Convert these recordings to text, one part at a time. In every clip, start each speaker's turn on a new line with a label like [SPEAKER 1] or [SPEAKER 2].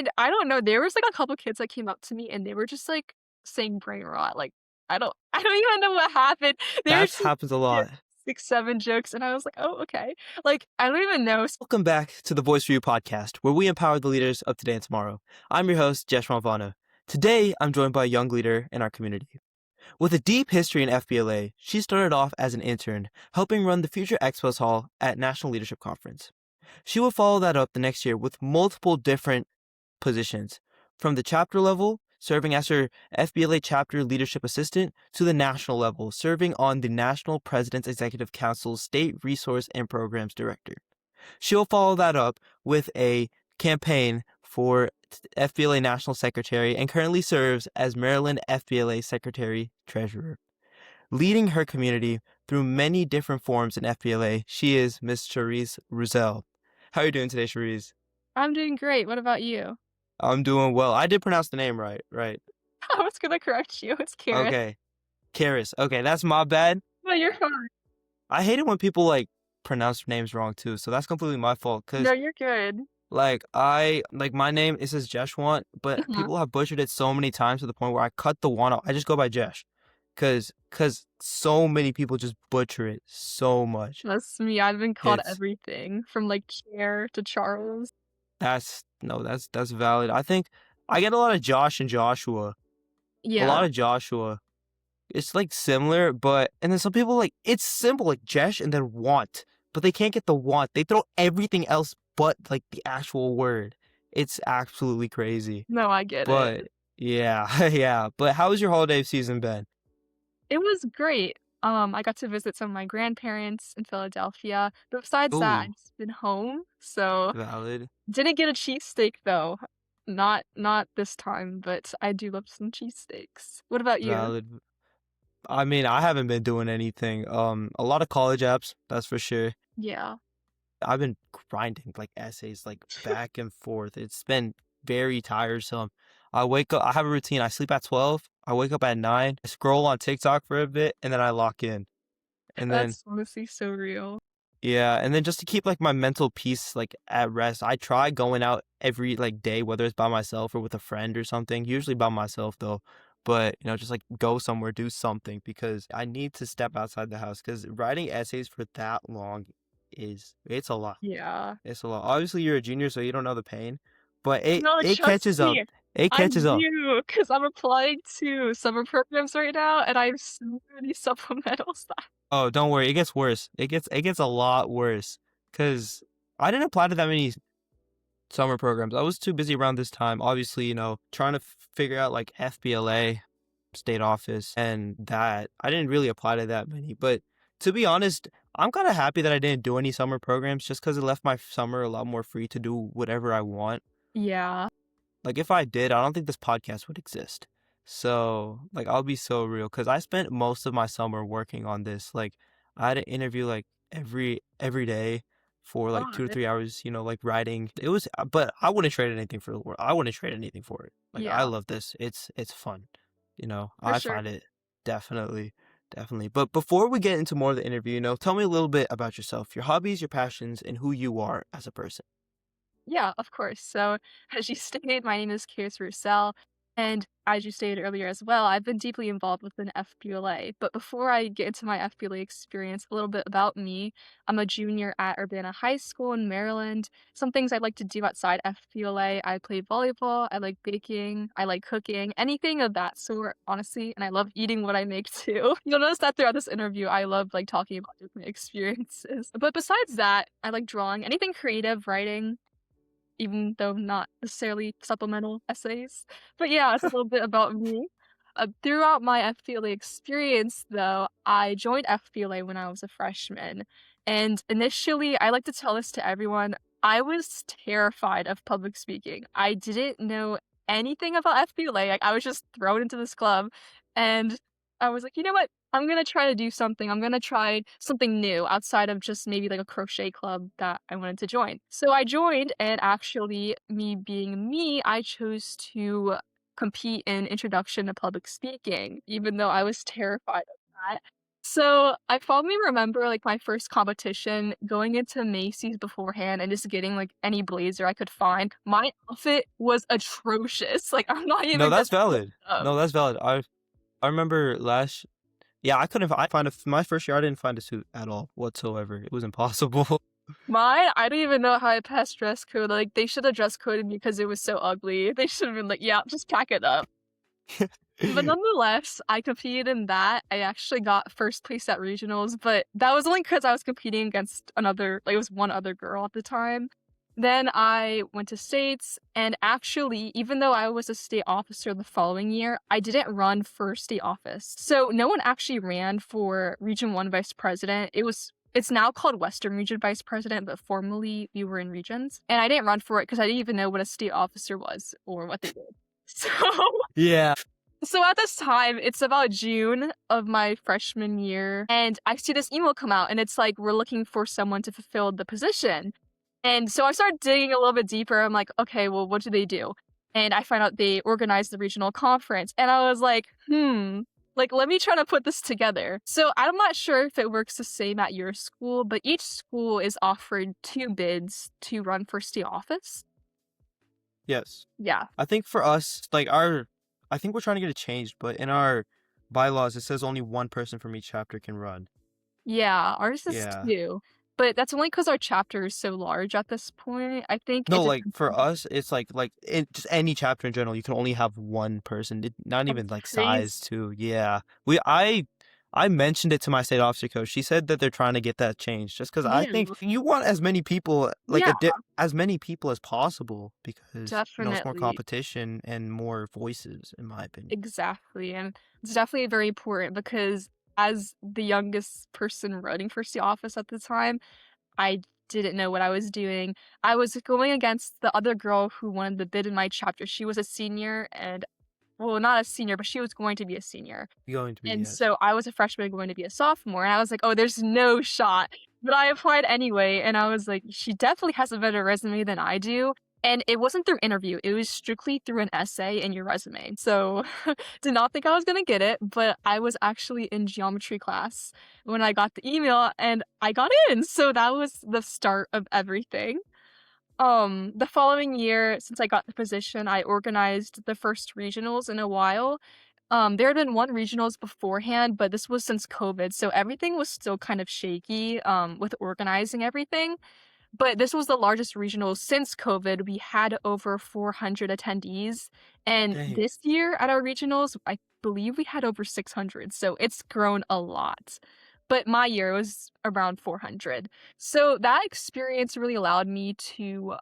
[SPEAKER 1] And I don't know, there was, like, a couple kids that came up to me, and they were just, like, saying brain rot, like, I don't even know what happened. They were
[SPEAKER 2] That
[SPEAKER 1] just
[SPEAKER 2] happens a
[SPEAKER 1] saying
[SPEAKER 2] lot.
[SPEAKER 1] 6, 7 jokes, and I was like, "Oh, okay." Like, I don't even know.
[SPEAKER 2] Welcome back to the Voice for You podcast, where we empower the leaders of today and tomorrow. I'm your host, Jeshwant Vana. Today, I'm joined by a young leader in our community. With a deep history in FBLA, she started off as an intern, helping run the Future Expos Hall at National Leadership Conference. She will follow that up the next year with multiple different positions, from the chapter level, serving as her FBLA chapter leadership assistant, to the national level, serving on the National President's Executive Council's State Resource and Programs Director. She'll follow that up with a campaign for FBLA National Secretary and currently serves as Maryland FBLA Secretary Treasurer. Leading her community through many different forms in FBLA, she is Miss Charis Roussel. How are you doing today, Charisse?
[SPEAKER 1] I'm doing great, what about you?
[SPEAKER 2] I'm doing well. I did pronounce the name right.
[SPEAKER 1] I was gonna correct you, it's Charis.
[SPEAKER 2] Okay. Charis. Okay, that's my bad.
[SPEAKER 1] No, you're fine.
[SPEAKER 2] I hate it when people, pronounce names wrong, too, so that's completely my fault,
[SPEAKER 1] No,
[SPEAKER 2] because
[SPEAKER 1] you're good.
[SPEAKER 2] my name, it says Jeshwant, but
[SPEAKER 1] Mhm.
[SPEAKER 2] people have butchered it so many times to the point where I cut the one off. I just go by Jesh, cause so many people just butcher it so much.
[SPEAKER 1] That's me, I've been called
[SPEAKER 2] It's
[SPEAKER 1] everything from, like, Chair to Charles.
[SPEAKER 2] that's no, that's valid. I think I get a lot of Josh and Joshua. A lot
[SPEAKER 1] Yeah.
[SPEAKER 2] of Joshua. It's, similar, but and then some people, it's simple, like Jesh and then want, but they can't get the want. They throw everything else but, the actual word. It's absolutely crazy.
[SPEAKER 1] No, I get it.
[SPEAKER 2] But, yeah, yeah. But how has your holiday season been?
[SPEAKER 1] It was great. I got to visit some of my grandparents in Philadelphia, but besides that, I've
[SPEAKER 2] Ooh,
[SPEAKER 1] just been home, so
[SPEAKER 2] valid,
[SPEAKER 1] didn't get a cheesesteak though. Not this time, but I do love some cheesesteaks. What about you?
[SPEAKER 2] valid. I mean, I haven't been doing anything. A lot of college apps, that's for sure.
[SPEAKER 1] Yeah.
[SPEAKER 2] I've been grinding, essays, back and forth. It's been very tiresome. I wake up, I have a routine. I sleep at 12. I wake up at 9. I scroll on TikTok for a bit, and then I lock in. And then,
[SPEAKER 1] That's honestly so real.
[SPEAKER 2] yeah, and then just to keep, my mental peace, at rest, I try going out every, day, whether it's by myself or with a friend or something. Usually by myself, though. But, just, go somewhere, do something, because I need to step outside the house, because writing essays for that long it's a lot.
[SPEAKER 1] Yeah.
[SPEAKER 2] It's a lot. Obviously, you're a junior, so you don't know the pain, but it
[SPEAKER 1] No,
[SPEAKER 2] it
[SPEAKER 1] trust
[SPEAKER 2] catches up.
[SPEAKER 1] me.
[SPEAKER 2] It
[SPEAKER 1] I
[SPEAKER 2] catches up.
[SPEAKER 1] do, because I'm applying to summer programs right now, and I have so many supplementals.
[SPEAKER 2] Oh, don't worry. It gets worse. It gets a lot worse because I didn't apply to that many summer programs. I was too busy around this time. Obviously, trying to figure out FBLA, state office, and that. I didn't really apply to that many. But to be honest, I'm kind of happy that I didn't do any summer programs just because it left my summer a lot more free to do whatever I want.
[SPEAKER 1] Yeah.
[SPEAKER 2] If I did, I don't think this podcast would exist. So, I'll be so real because I spent most of my summer working on this. I had an interview every day for
[SPEAKER 1] Oh,
[SPEAKER 2] 2 to 3 hours. Writing. It was, but I wouldn't trade anything for the world. I wouldn't trade anything for it. I
[SPEAKER 1] yeah,
[SPEAKER 2] love this. It's fun.
[SPEAKER 1] for
[SPEAKER 2] I
[SPEAKER 1] sure.
[SPEAKER 2] find it definitely. But before we get into more of the interview, tell me a little bit about yourself, your hobbies, your passions, and who you are as a person.
[SPEAKER 1] Yeah, of course. So, as you stated, my name is Charis Roussel, and as you stated earlier as well, I've been deeply involved with an FBLA. But before I get into my FBLA experience, a little bit about me. I'm a junior at Urbana High School in Maryland. Some things I like to do outside FBLA: I play volleyball, I like baking, I like cooking, anything of that sort, honestly. And I love eating what I make too. You'll notice that throughout this interview, I love talking about different experiences. But besides that, I like drawing, anything creative, writing, even though not necessarily supplemental essays. But yeah, it's a little bit about me. Throughout my FBLA experience, though, I joined FBLA when I was a freshman. And initially, I like to tell this to everyone, I was terrified of public speaking. I didn't know anything about FBLA. I was just thrown into this club. And I was like, you know what? I'm gonna try to do something. I'm gonna try something new outside of just maybe a crochet club that I wanted to join. So I joined, and actually, me being me, I chose to compete in Introduction to Public Speaking, even though I was terrified of that. So, I fondly remember, like, my first competition going into Macy's beforehand and just getting, like, any blazer I could find. My outfit was atrocious, like, I'm not
[SPEAKER 2] No,
[SPEAKER 1] even gonna
[SPEAKER 2] that's valid.
[SPEAKER 1] up.
[SPEAKER 2] No, that's valid. I remember yeah, I couldn't I find my first year I didn't find a suit at all whatsoever. It was impossible.
[SPEAKER 1] Mine, I don't even know how I passed dress code, like, they should have dress coded me because it was so ugly. They should have been like, "Yeah, just pack it up." But nonetheless, I competed in that. I actually got first place at regionals, but that was only because I was competing against it was one other girl at the time. Then I went to states, and actually, even though I was a state officer the following year, I didn't run for state office. So no one actually ran for Region 1 vice president. It's now called Western Region Vice President, but formerly we were in regions. And I didn't run for it because I didn't even know what a state officer was or what they did. So
[SPEAKER 2] Yeah.
[SPEAKER 1] So at this time, it's about June of my freshman year, and I see this email come out, and it's like, we're looking for someone to fulfill the position. And so I started digging a little bit deeper. I'm like, okay, well, what do they do? And I find out they organize the regional conference. And I was like, like, let me try to put this together. So I'm not sure if it works the same at your school, but each school is offered two bids to run for state office.
[SPEAKER 2] Yes.
[SPEAKER 1] Yeah.
[SPEAKER 2] I think for us, I think we're trying to get it changed, but in our bylaws, it says only one person from each chapter can run.
[SPEAKER 1] Yeah, ours is
[SPEAKER 2] Yeah.
[SPEAKER 1] 2, but that's only because our chapter is so large at this point. I think it
[SPEAKER 2] No, like
[SPEAKER 1] depends
[SPEAKER 2] for
[SPEAKER 1] on
[SPEAKER 2] us, it's like it just any chapter in general, you can only have one person. Not even
[SPEAKER 1] that's
[SPEAKER 2] like
[SPEAKER 1] crazy.
[SPEAKER 2] size too. Yeah, I mentioned it to my state officer coach. She said that they're trying to get that changed, just because I think
[SPEAKER 1] Yeah,
[SPEAKER 2] you want as many people,
[SPEAKER 1] yeah,
[SPEAKER 2] as many people as possible, because it's more
[SPEAKER 1] definitely.
[SPEAKER 2] competition and more voices, in my opinion.
[SPEAKER 1] Exactly, and it's definitely very important because as the youngest person running for state office at the time, I didn't know what I was doing. I was going against the other girl who won the bid in my chapter. She was a senior and well, not a senior, but she was going to be a senior.
[SPEAKER 2] Going to be,
[SPEAKER 1] And
[SPEAKER 2] yes.
[SPEAKER 1] so I was a freshman going to be a sophomore, and I was like, "Oh, there's no shot." But I applied anyway, and I was like, "She definitely has a better resume than I do." And it wasn't through interview, it was strictly through an essay and your resume. So, did not think I was gonna get it, but I was actually in geometry class when I got the email, and I got in, so that was the start of everything. The following year, since I got the position, I organized the first regionals in a while. There had been one regionals beforehand, but this was since COVID, so everything was still kind of shaky, with organizing everything. But this was the largest regional since COVID. We had over 400 attendees, and
[SPEAKER 2] Dang.
[SPEAKER 1] this year at our regionals, I believe we had over 600, so it's grown a lot. But my year was around 400. So that experience really allowed me to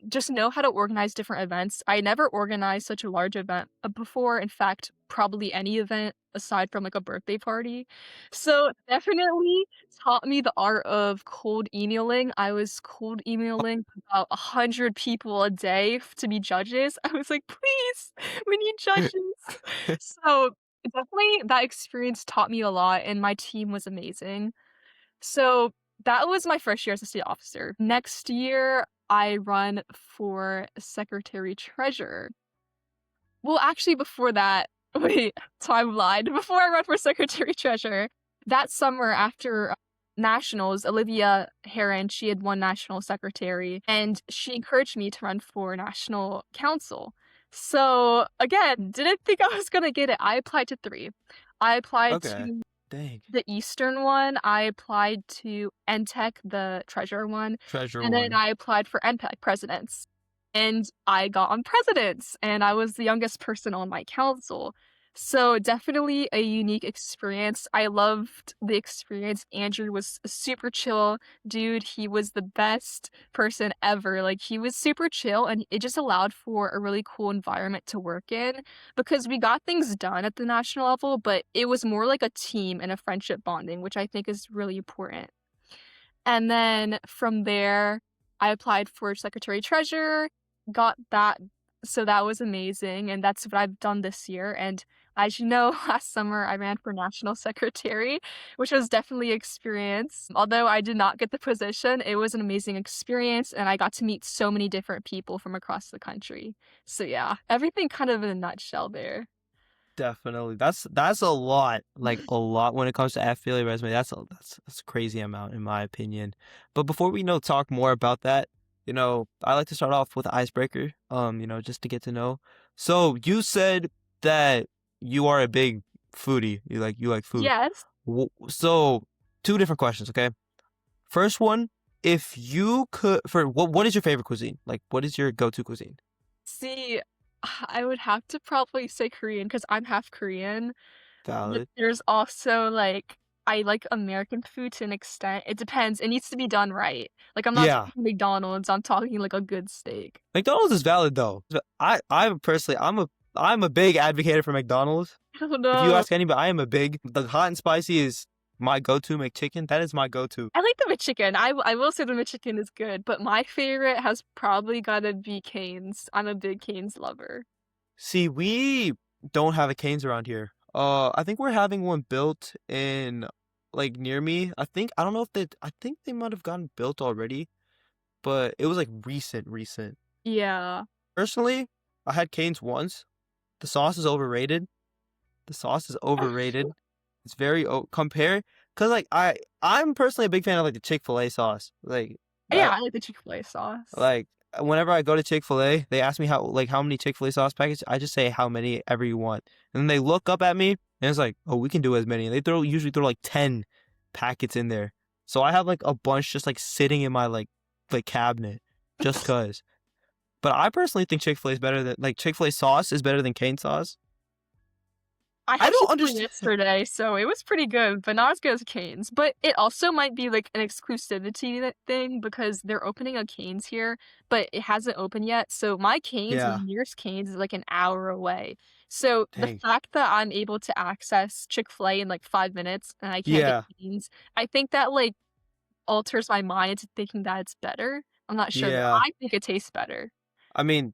[SPEAKER 1] just know how to organize different events. I never organized such a large event before. In fact, probably any event aside from like a birthday party. So definitely taught me the art of cold emailing. I was cold emailing about 100 people a day to be judges. I was like, please, we need judges. So definitely that experience taught me a lot, and my team was amazing. So that was my first year as a state officer. Next year, I run for secretary treasurer. Well, actually, before that, wait, timeline. Before I run for secretary treasurer, that summer after nationals, Olivia Heron, she had won national secretary, and she encouraged me to run for national council. So again, didn't think I was gonna get it. I applied to three. I applied
[SPEAKER 2] Okay.
[SPEAKER 1] to
[SPEAKER 2] Dang.
[SPEAKER 1] the Eastern one, I applied to NTech, the treasurer one,
[SPEAKER 2] Treasure
[SPEAKER 1] and then
[SPEAKER 2] one.
[SPEAKER 1] I applied for NPEC presidents. And I got on presidents, and I was the youngest person on my council. So definitely a unique experience. I loved the experience. Andrew was a super chill dude. He was the best person ever. Like he was super chill and it just allowed for a really cool environment to work in because we got things done at the national level, but it was more like a team and a friendship bonding, which I think is really important. And then from there, I applied for secretary treasurer, got that. So that was amazing. And that's what I've done this year. And as you know, last summer I ran for national secretary, which was definitely experience. Although I did not get the position, it was an amazing experience. And I got to meet so many different people from across the country. So yeah, everything kind of in a nutshell there.
[SPEAKER 2] Definitely. That's a lot. Like a lot when it comes to FBLA resume. That's a crazy amount in my opinion. But before we talk more about that, I like to start off with an icebreaker. Just to get to know. So you said that you are a big foodie. You like food.
[SPEAKER 1] Yes.
[SPEAKER 2] So two different questions, okay? First one, if you could for what is your favorite cuisine? Like what is your go-to cuisine?
[SPEAKER 1] See, I would have to probably say Korean because I'm half Korean. But
[SPEAKER 2] Valid.
[SPEAKER 1] there's also, like, I like American food to an extent. It depends. It needs to be done right. Like, I'm not
[SPEAKER 2] Yeah.
[SPEAKER 1] talking McDonald's, I'm talking, like, a good steak.
[SPEAKER 2] McDonald's is valid though. I personally I'm a big advocate for McDonald's.
[SPEAKER 1] I don't
[SPEAKER 2] If you
[SPEAKER 1] know.
[SPEAKER 2] ask anybody, I am a big the hot and spicy is my go-to McChicken. That is my go-to.
[SPEAKER 1] I like the McChicken. I will say the McChicken is good, but my favorite has probably gotta be Cane's. I'm a big Cane's lover.
[SPEAKER 2] See, we don't have a Cane's around here. I think we're having one built in like near me. I don't know if I think they might have gotten built already, but it was like recent.
[SPEAKER 1] Yeah.
[SPEAKER 2] Personally, I had Cane's once. The sauce is overrated. The sauce is overrated. It's very compare because like I'm personally a big fan of like the Chick-fil-A sauce. Like
[SPEAKER 1] Yeah,
[SPEAKER 2] that
[SPEAKER 1] I like the Chick-fil-A sauce.
[SPEAKER 2] like whenever I go to Chick-fil-A, they ask me how many Chick-fil-A sauce packets. I just say how many ever you want. And then they look up at me and it's like, "Oh, we can do as many." And they usually throw like 10 packets in there. So I have like a bunch just like sitting in my like cabinet just cuz. But I personally think Chick-fil-A is better than like Chick-fil-A sauce is better than Cane sauce.
[SPEAKER 1] I
[SPEAKER 2] I
[SPEAKER 1] had
[SPEAKER 2] don't
[SPEAKER 1] Chick-fil-A
[SPEAKER 2] understand.
[SPEAKER 1] yesterday, so it was pretty good, but not as good as Cane's. But it also might be like an exclusivity thing because they're opening a Cane's here, but it hasn't opened yet. So my Cane's, my
[SPEAKER 2] Yeah.
[SPEAKER 1] nearest Cane's is like an hour away. So the
[SPEAKER 2] Dang.
[SPEAKER 1] fact that I'm able to access Chick-fil-A in like 5 minutes and I can't get
[SPEAKER 2] Yeah.
[SPEAKER 1] Cane's, I think that like alters my mind into thinking that it's better. I'm not sure though.
[SPEAKER 2] Yeah.
[SPEAKER 1] I think it tastes better.
[SPEAKER 2] I mean,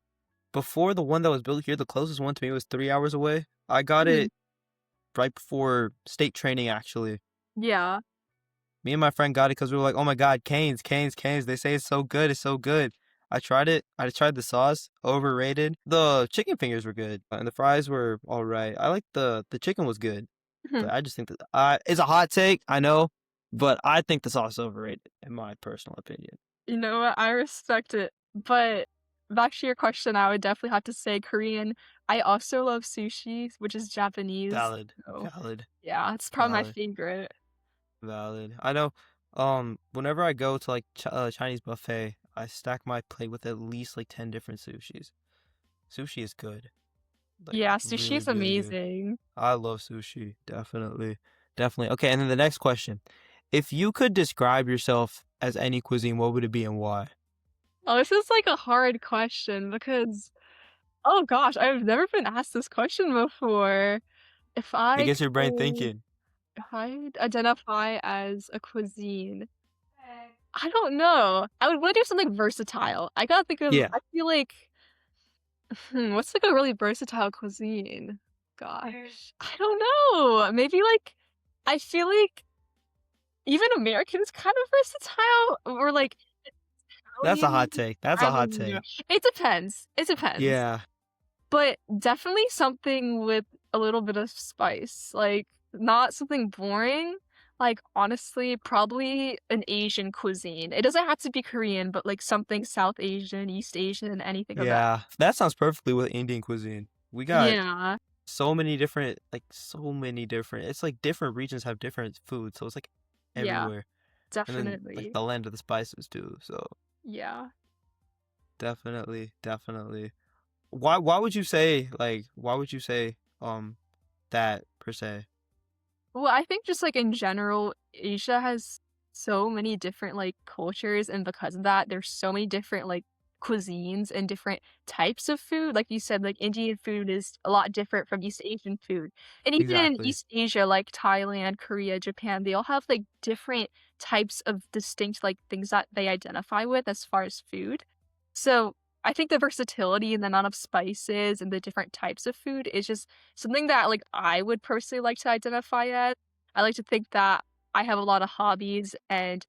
[SPEAKER 2] before the one that was built here, the closest one to me was 3 hours away. I got
[SPEAKER 1] Mhm.
[SPEAKER 2] it right before state training, actually.
[SPEAKER 1] Yeah.
[SPEAKER 2] Me and my friend got it because we were like, oh my God, Canes. They say it's so good. It's so good. I tried it. I tried the sauce. Overrated. The chicken fingers were good. And the fries were all right. I like the chicken was good. But I just think that it's a hot take, I know. But I think the sauce is overrated, in my personal opinion.
[SPEAKER 1] You know what? I respect it. But back to your question, I would definitely have to say Korean. I also love sushi, which is Japanese.
[SPEAKER 2] Valid.
[SPEAKER 1] So
[SPEAKER 2] Valid.
[SPEAKER 1] yeah, it's probably my
[SPEAKER 2] Valid.
[SPEAKER 1] favorite.
[SPEAKER 2] Valid. I know. Whenever I go to like Chinese buffet, I stack my plate with at least like 10 different sushis. Sushi is good. Like
[SPEAKER 1] Yeah, sushi
[SPEAKER 2] really,
[SPEAKER 1] is
[SPEAKER 2] really good.
[SPEAKER 1] amazing.
[SPEAKER 2] I love sushi. Definitely. Definitely. Okay, and then the next question. If you could describe yourself as any cuisine, what would it be and why?
[SPEAKER 1] Oh, this is like a hard question because oh gosh, I've never been asked this question before. If
[SPEAKER 2] It
[SPEAKER 1] I
[SPEAKER 2] gets your brain
[SPEAKER 1] could,
[SPEAKER 2] thinking.
[SPEAKER 1] if I'd identify as a cuisine, I don't know. I would want to do something versatile. I gotta think of.
[SPEAKER 2] Yeah.
[SPEAKER 1] I feel like what's like a really versatile cuisine? Gosh, I don't know. Maybe like I feel like even American is kind of versatile, or like
[SPEAKER 2] That's a
[SPEAKER 1] Italian.
[SPEAKER 2] hot take. That's
[SPEAKER 1] I
[SPEAKER 2] a hot
[SPEAKER 1] don't know.
[SPEAKER 2] take.
[SPEAKER 1] It depends. It depends.
[SPEAKER 2] Yeah.
[SPEAKER 1] But definitely something with a little bit of spice. Like not something boring. Like honestly, probably an Asian cuisine. It doesn't have to be Korean, but like something South Asian, East Asian, anything of that.
[SPEAKER 2] Yeah. That sounds perfectly with Indian cuisine. We got
[SPEAKER 1] Yeah,
[SPEAKER 2] so many different it's like different regions have different food, so it's like
[SPEAKER 1] yeah,
[SPEAKER 2] everywhere. And then like
[SPEAKER 1] definitely.
[SPEAKER 2] the land of the spices too. So
[SPEAKER 1] Yeah.
[SPEAKER 2] definitely. Why would you say that per se?
[SPEAKER 1] Well, I think just like in general, Asia has so many different like cultures, and because of that, there's so many different like cuisines and different types of food. Like you said, like Indian food is a lot different from East Asian food. And even in
[SPEAKER 2] Exactly.
[SPEAKER 1] East Asia, like Thailand, Korea, Japan, they all have like different types of distinct like things that they identify with as far as food. So I think the versatility and the amount of spices and the different types of food is just something that, like, I would personally like to identify as. I like to think that I have a lot of hobbies and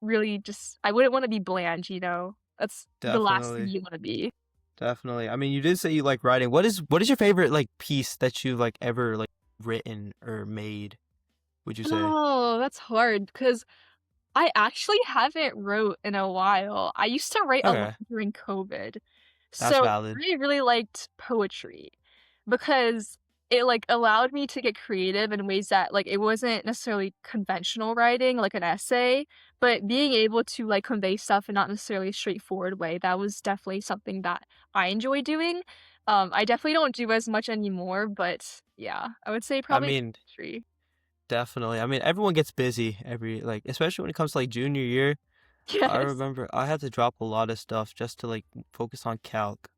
[SPEAKER 1] really just I wouldn't wanna be bland, you know? That's the last thing
[SPEAKER 2] Definitely.
[SPEAKER 1] you wanna be.
[SPEAKER 2] definitely. I mean, you did say you like writing. What is your favorite like piece that you've like ever like written or made, would you say?
[SPEAKER 1] Oh, that's hard because I actually haven't wrote in a while. I used to write a lot
[SPEAKER 2] Okay,
[SPEAKER 1] during COVID.
[SPEAKER 2] that's
[SPEAKER 1] So,
[SPEAKER 2] valid.
[SPEAKER 1] I really liked poetry because it, like, allowed me to get creative in ways that, like, it wasn't necessarily conventional writing, like an essay, but being able to, like, convey stuff in not necessarily a straightforward way, that was definitely something that I enjoy doing. I definitely don't do as much anymore, but yeah, I would say
[SPEAKER 2] I
[SPEAKER 1] probably
[SPEAKER 2] mean,
[SPEAKER 1] poetry.
[SPEAKER 2] definitely. I mean, everyone gets busy every like, especially when it comes to like junior year. I
[SPEAKER 1] Yes.
[SPEAKER 2] remember I had to drop a lot of stuff just to like focus on calc.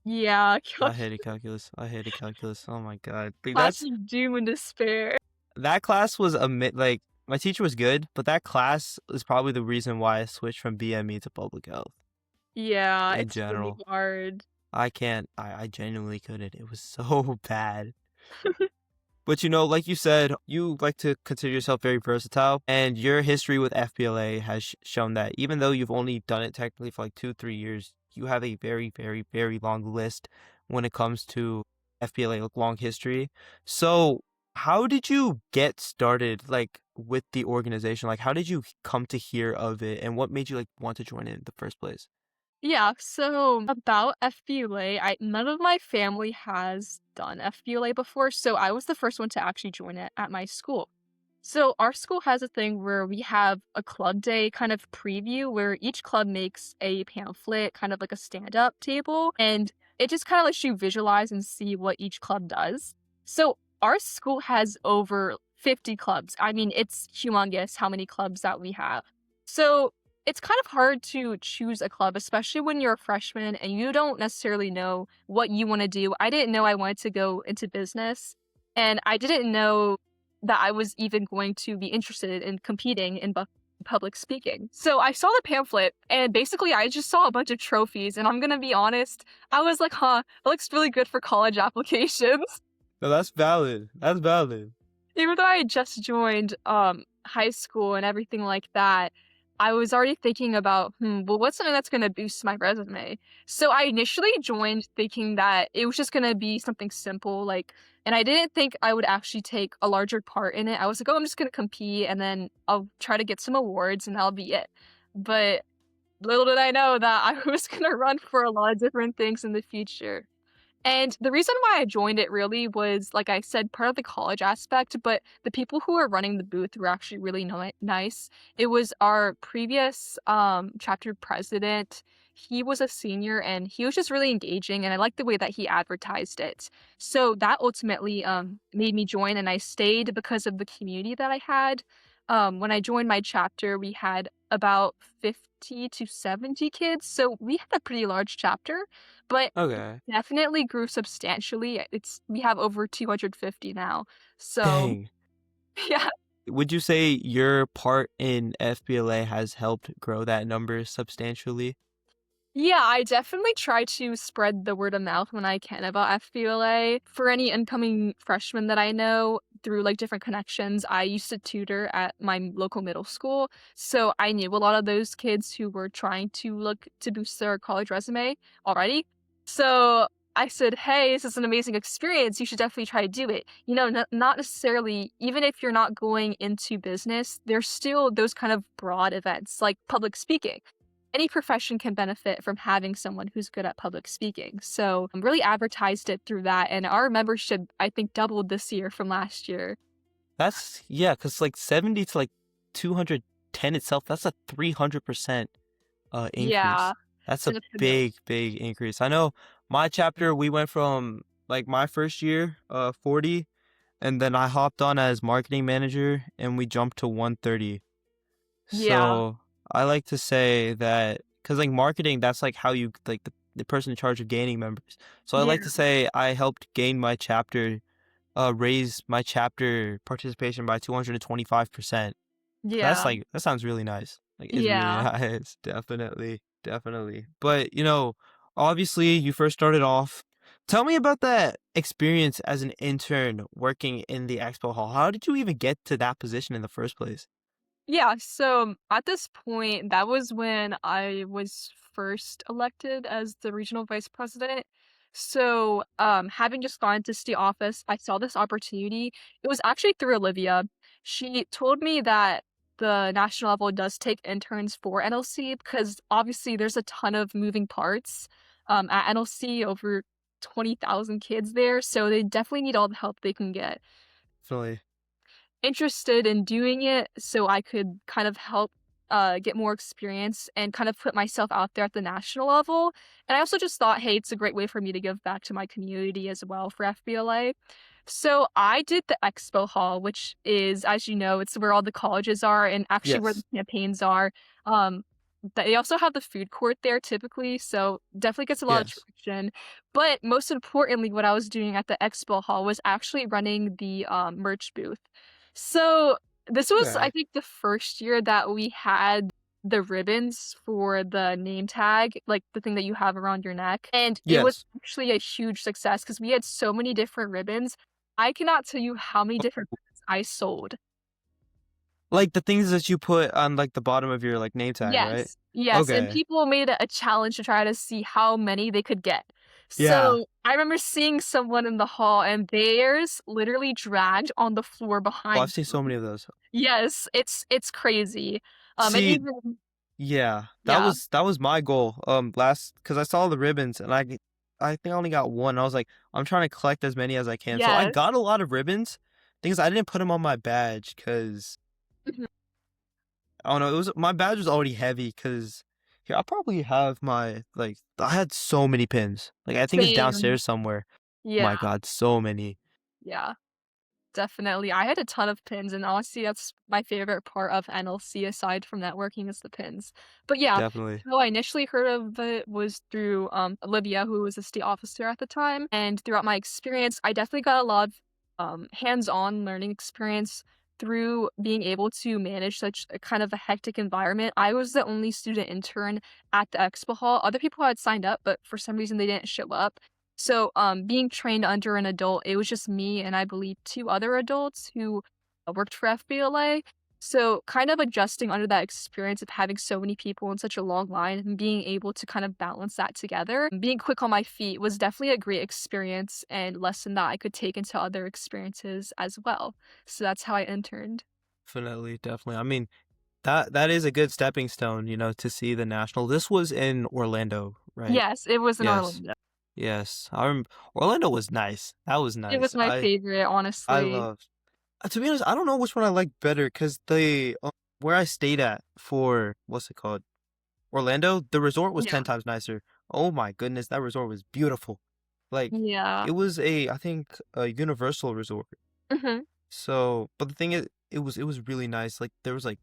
[SPEAKER 1] Yeah,
[SPEAKER 2] I hated calculus. I hated calculus. Oh my God. Like
[SPEAKER 1] class of doom and despair.
[SPEAKER 2] that class was like my teacher was good, but that class is probably the reason why I switched from BME to public health
[SPEAKER 1] Yeah,
[SPEAKER 2] in
[SPEAKER 1] it's really
[SPEAKER 2] general.
[SPEAKER 1] hard.
[SPEAKER 2] I can't. I genuinely couldn't. It was so bad. But you know, like you said, you like to consider yourself very versatile, and your history with FBLA has shown that even though you've only done it technically for like 2, 3 years, you have a very, very, very long list when it comes to FBLA, like long history. So, how did you get started, like with the organization? Like, how did you come to hear of it, and what made you like want to join it in the first place?
[SPEAKER 1] Yeah, so about FBLA, I none of my family has done FBLA before, so I was the first one to actually join it at my school. So our school has a thing where we have a club day kind of preview where each club makes a pamphlet, kind of like a stand-up table, and it just kind of lets you visualize and see what each club does. So our school has over 50 clubs. I mean, it's humongous how many clubs that we have. So it's kind of hard to choose a club, especially when you're a freshman and you don't necessarily know what you want to do. I didn't know I wanted to go into business, and I didn't know that I was even going to be interested in competing in public speaking. So I saw the pamphlet, and basically I just saw a bunch of trophies, and I'm gonna be honest, I was like, huh, it looks really good for college applications.
[SPEAKER 2] No, that's valid. That's valid.
[SPEAKER 1] Even though I had just joined high school and everything like that, I was already thinking about, well, what's something that's gonna boost my resume? So I initially joined thinking that it was just gonna be something simple, like, and I didn't think I would actually take a larger part in it. I was like, oh, I'm just gonna compete and then I'll try to get some awards and that'll be it. But little did I know that I was gonna run for a lot of different things in the future. And the reason why I joined it really was, like I said, part of the college aspect, but the people who were running the booth were actually really nice. It was our previous chapter president. He was a senior and he was just really engaging, and I liked the way that he advertised it. So that ultimately made me join, and I stayed because of the community that I had. When I joined my chapter, we had about 50 to 70 kids, so we had a pretty large chapter, but
[SPEAKER 2] Okay.
[SPEAKER 1] definitely grew substantially. We have over 250 now. So,
[SPEAKER 2] Dang.
[SPEAKER 1] yeah.
[SPEAKER 2] Would you say your part in FBLA has helped grow that number substantially?
[SPEAKER 1] Yeah, I definitely try to spread the word of mouth when I can about FBLA. For any incoming freshmen that I know through like different connections, I used to tutor at my local middle school. So I knew a lot of those kids who were trying to look to boost their college resume already. So I said, hey, this is an amazing experience. You should definitely try to do it. You know, not necessarily, even if you're not going into business, there's still those kind of broad events like public speaking. Any profession can benefit from having someone who's good at public speaking. So I'm really advertised it through that. And our membership, I think, doubled this year from last year.
[SPEAKER 2] That's yeah, cause like 70 to like 210 itself, that's a 300% increase.
[SPEAKER 1] Yeah,
[SPEAKER 2] That's a
[SPEAKER 1] definitely.
[SPEAKER 2] big, big increase. I know my chapter, we went from like my first year, 40, and then I hopped on as marketing manager and we jumped to 130.
[SPEAKER 1] Yeah.
[SPEAKER 2] So I like to say that because like marketing, that's like how you like the person in charge of gaining members. So I
[SPEAKER 1] Yeah.
[SPEAKER 2] like to say I helped gain my chapter, raise my chapter participation by 225%. That's
[SPEAKER 1] Yeah.
[SPEAKER 2] like that sounds really nice. Like it's really
[SPEAKER 1] Yeah.
[SPEAKER 2] nice. Definitely, definitely. But you know, obviously you first started off. Tell me about that experience as an intern working in the expo hall. How did you even get to that position in the first place?
[SPEAKER 1] Yeah, so at this point, that was when I was first elected as the regional vice president. So, having just gone to city office, I saw this opportunity. It was actually through Olivia. She told me that the national level does take interns for NLC because obviously there's a ton of moving parts at NLC, over 20,000 kids there. So they definitely need all the help they can get.
[SPEAKER 2] Definitely.
[SPEAKER 1] Interested in doing it so I could kind of help, get more experience and kind of put myself out there at the national level, and I also just thought, "Hey, it's a great way for me to give back to my community as well for FBLA." So I did the expo hall, which is, as you know, it's where all the colleges are and actually where the
[SPEAKER 2] Yes.
[SPEAKER 1] campaigns are. Um, they also have the food court there typically, so definitely gets a lot of
[SPEAKER 2] Yes.
[SPEAKER 1] traction. But most importantly, what I was doing at the expo hall was actually running the, merch booth. So, this was, I
[SPEAKER 2] Okay.
[SPEAKER 1] think, the first year that we had the ribbons for the name tag, like, the thing that you have around your neck, and it was
[SPEAKER 2] Yes.
[SPEAKER 1] actually a huge success because we had so many different ribbons. I cannot tell you how many different ribbons I sold.
[SPEAKER 2] Like the things that you put on like the bottom of your like name tag, right?
[SPEAKER 1] Yes, yes, and
[SPEAKER 2] Okay.
[SPEAKER 1] people made it a challenge to try to see how many they could get.
[SPEAKER 2] Yeah.
[SPEAKER 1] So, I remember seeing someone in the hall, and theirs literally dragged on the floor
[SPEAKER 2] Oh, I've
[SPEAKER 1] behind
[SPEAKER 2] seen so
[SPEAKER 1] them.
[SPEAKER 2] mthink of those.
[SPEAKER 1] Yes, it's crazy. And
[SPEAKER 2] See,
[SPEAKER 1] even
[SPEAKER 2] yeah,
[SPEAKER 1] yeah.
[SPEAKER 2] that was my goal. Last because I saw the ribbons and I think I only got one. I was like, I'm trying to collect as many as I can. So I
[SPEAKER 1] Yes.
[SPEAKER 2] got a lot of ribbons. Things I didn't put them on my badge because
[SPEAKER 1] Mhm.
[SPEAKER 2] I don't know. It was my badge was already heavy because here I probably have my like I had so many pins. Like I think it's
[SPEAKER 1] Same.
[SPEAKER 2] downstairs somewhere.
[SPEAKER 1] Yeah,
[SPEAKER 2] My God, so many.
[SPEAKER 1] yeah. Definitely. I had a ton of pins, and honestly, that's my favorite part of NLC aside from networking is the pins. But yeah,
[SPEAKER 2] Definitely.
[SPEAKER 1] how I initially heard of it was through Olivia, who was a state officer at the time. And throughout my experience, I definitely got a lot of hands-on learning experience through being able to manage such a kind of a hectic environment. I was the only student intern at the expo hall. Other people had signed up, but for some reason they didn't show up. So, being trained under an adult, it was just me and I believe 2 other adults who worked for FBLA. So, kind of adjusting under that experience of having so many people in such a long line and being able to kind of balance that together, being quick on my feet was definitely a great experience and lesson that I could take into other experiences as well. So that's how I interned.
[SPEAKER 2] Definitely, definitely. I mean, that is a good stepping stone, to see the national. This was in Orlando, right?
[SPEAKER 1] Yes, it was in
[SPEAKER 2] Yes.
[SPEAKER 1] Orlando.
[SPEAKER 2] Yes. Orlando was nice. That was
[SPEAKER 1] It was
[SPEAKER 2] nice.
[SPEAKER 1] my favorite,
[SPEAKER 2] I
[SPEAKER 1] honestly.
[SPEAKER 2] loved. To be honest, I don't know which one I like better because the where I stayed at for what's it called? Orlando, the resort was
[SPEAKER 1] Yeah.
[SPEAKER 2] 10 times nicer. Oh my goodness, that resort was beautiful. Like
[SPEAKER 1] Yeah.
[SPEAKER 2] it was I think a universal resort.
[SPEAKER 1] Mhm.
[SPEAKER 2] So, but the thing is it was really nice. Like there was like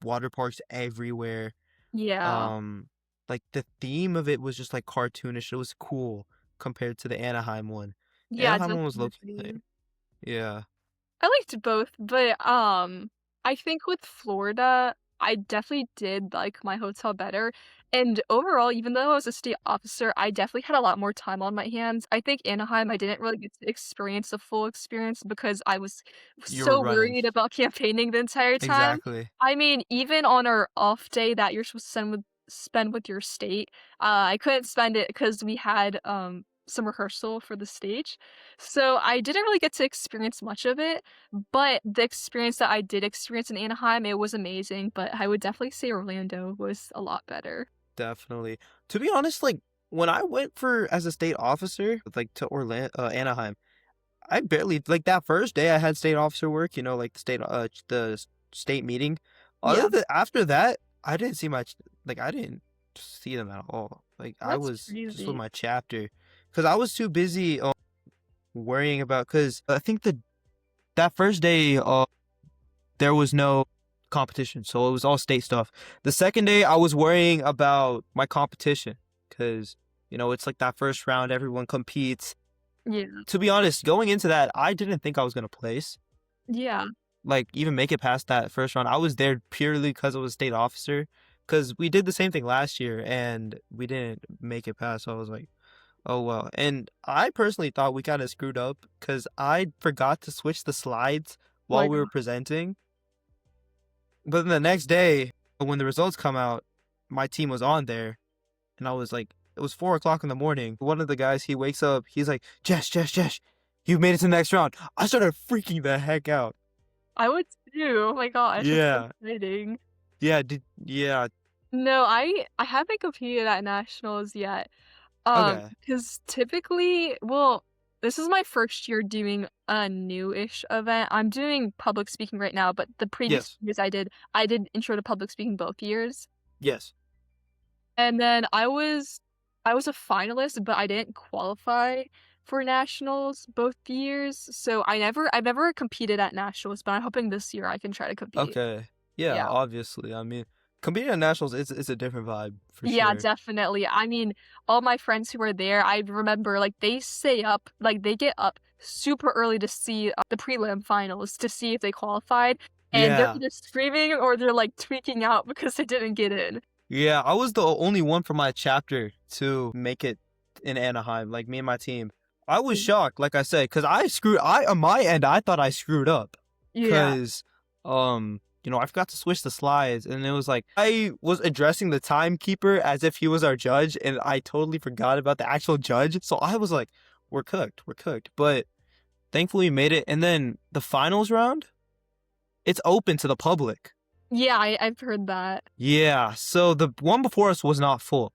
[SPEAKER 2] water parks everywhere.
[SPEAKER 1] Yeah.
[SPEAKER 2] Um, like the theme of it was just like cartoonish. It was cool compared to the Anaheim one. The
[SPEAKER 1] Yeah,
[SPEAKER 2] Anaheim one was low key
[SPEAKER 1] definitely.
[SPEAKER 2] lame. Yeah.
[SPEAKER 1] I liked both, but, I think with Florida, I definitely did like my hotel better, and overall, even though I was a state officer, I definitely had a lot more time on my hands. I think Anaheim, I didn't really get to experience the full experience because I was
[SPEAKER 2] You were
[SPEAKER 1] so
[SPEAKER 2] running.
[SPEAKER 1] worried about campaigning the entire time.
[SPEAKER 2] Exactly.
[SPEAKER 1] I mean, even on our off day that you're supposed to spend with your state, I couldn't spend it because we had, some rehearsal for the stage, so I didn't really get to experience much of it. But the experience that I did experience in Anaheim, it was amazing, but I would definitely say Orlando was a lot better.
[SPEAKER 2] Definitely. To be honest, like when I went for as a state officer, like to Orlando, Anaheim, I barely like that first day I had state officer work, like the state meeting.
[SPEAKER 1] Yeah,
[SPEAKER 2] Other than after that, I didn't see much like I didn't see them at all. Like I
[SPEAKER 1] that's
[SPEAKER 2] was just with
[SPEAKER 1] crazy.
[SPEAKER 2] my chapter cuz I was too busy worrying about cuz I think that first day there was no competition. So it was all state stuff. The second day I was worrying about my competition cuz it's like that first round everyone competes.
[SPEAKER 1] Yeah.
[SPEAKER 2] To be honest, going into that, I didn't think I was gonna place.
[SPEAKER 1] Yeah.
[SPEAKER 2] Like even make it past that first round. I was there purely because I was a state officer. Because we did the same thing last year and we didn't make it past. So I was like, oh well. And I personally thought we kind of screwed up because I forgot to switch the slides
[SPEAKER 1] Oh my
[SPEAKER 2] while we were
[SPEAKER 1] god.
[SPEAKER 2] presenting. But then the next day, when the results come out, my team was on there, and I was like, it was 4 o'clock in the morning. One of the guys, he wakes up, he's like, Jesh, you've made it to the next round. I started freaking the heck out.
[SPEAKER 1] I would too. Oh my gosh, that's so
[SPEAKER 2] Yeah,
[SPEAKER 1] exciting.
[SPEAKER 2] yeah,
[SPEAKER 1] No, I haven't competed at nationals yet.
[SPEAKER 2] okay,
[SPEAKER 1] Because typically, well, this is my first year doing a new-ish event. I'm doing public speaking right now, but the previous
[SPEAKER 2] yes,
[SPEAKER 1] years I did intro to public speaking both years.
[SPEAKER 2] yes,
[SPEAKER 1] And then I was a finalist, but I didn't qualify for nationals both years. So I've never competed at nationals, but I'm hoping this year I can try to compete.
[SPEAKER 2] okay. Yeah,
[SPEAKER 1] Yeah.
[SPEAKER 2] obviously. I mean, competing at nationals, it's a different vibe for
[SPEAKER 1] Yeah,
[SPEAKER 2] sure.
[SPEAKER 1] definitely. I mean, all my friends who are there, I remember like they stay up, like they get up super early to see the prelim finals to see if they qualified, and they're
[SPEAKER 2] Yeah,
[SPEAKER 1] either screaming or they're like tweaking out because they didn't get in.
[SPEAKER 2] yeah. I was the only one from my chapter to make it in Anaheim, like me and my team. I was shocked, like I said, because I on my end, I thought I screwed up.
[SPEAKER 1] Yeah.
[SPEAKER 2] Cause I forgot to switch the slides, and it was like I was addressing the timekeeper as if he was our judge, and I totally forgot about the actual judge. So I was like, we're cooked. But thankfully we made it. And then the finals round, it's open to the public.
[SPEAKER 1] Yeah, I've heard that.
[SPEAKER 2] Yeah. So the one before us was not full.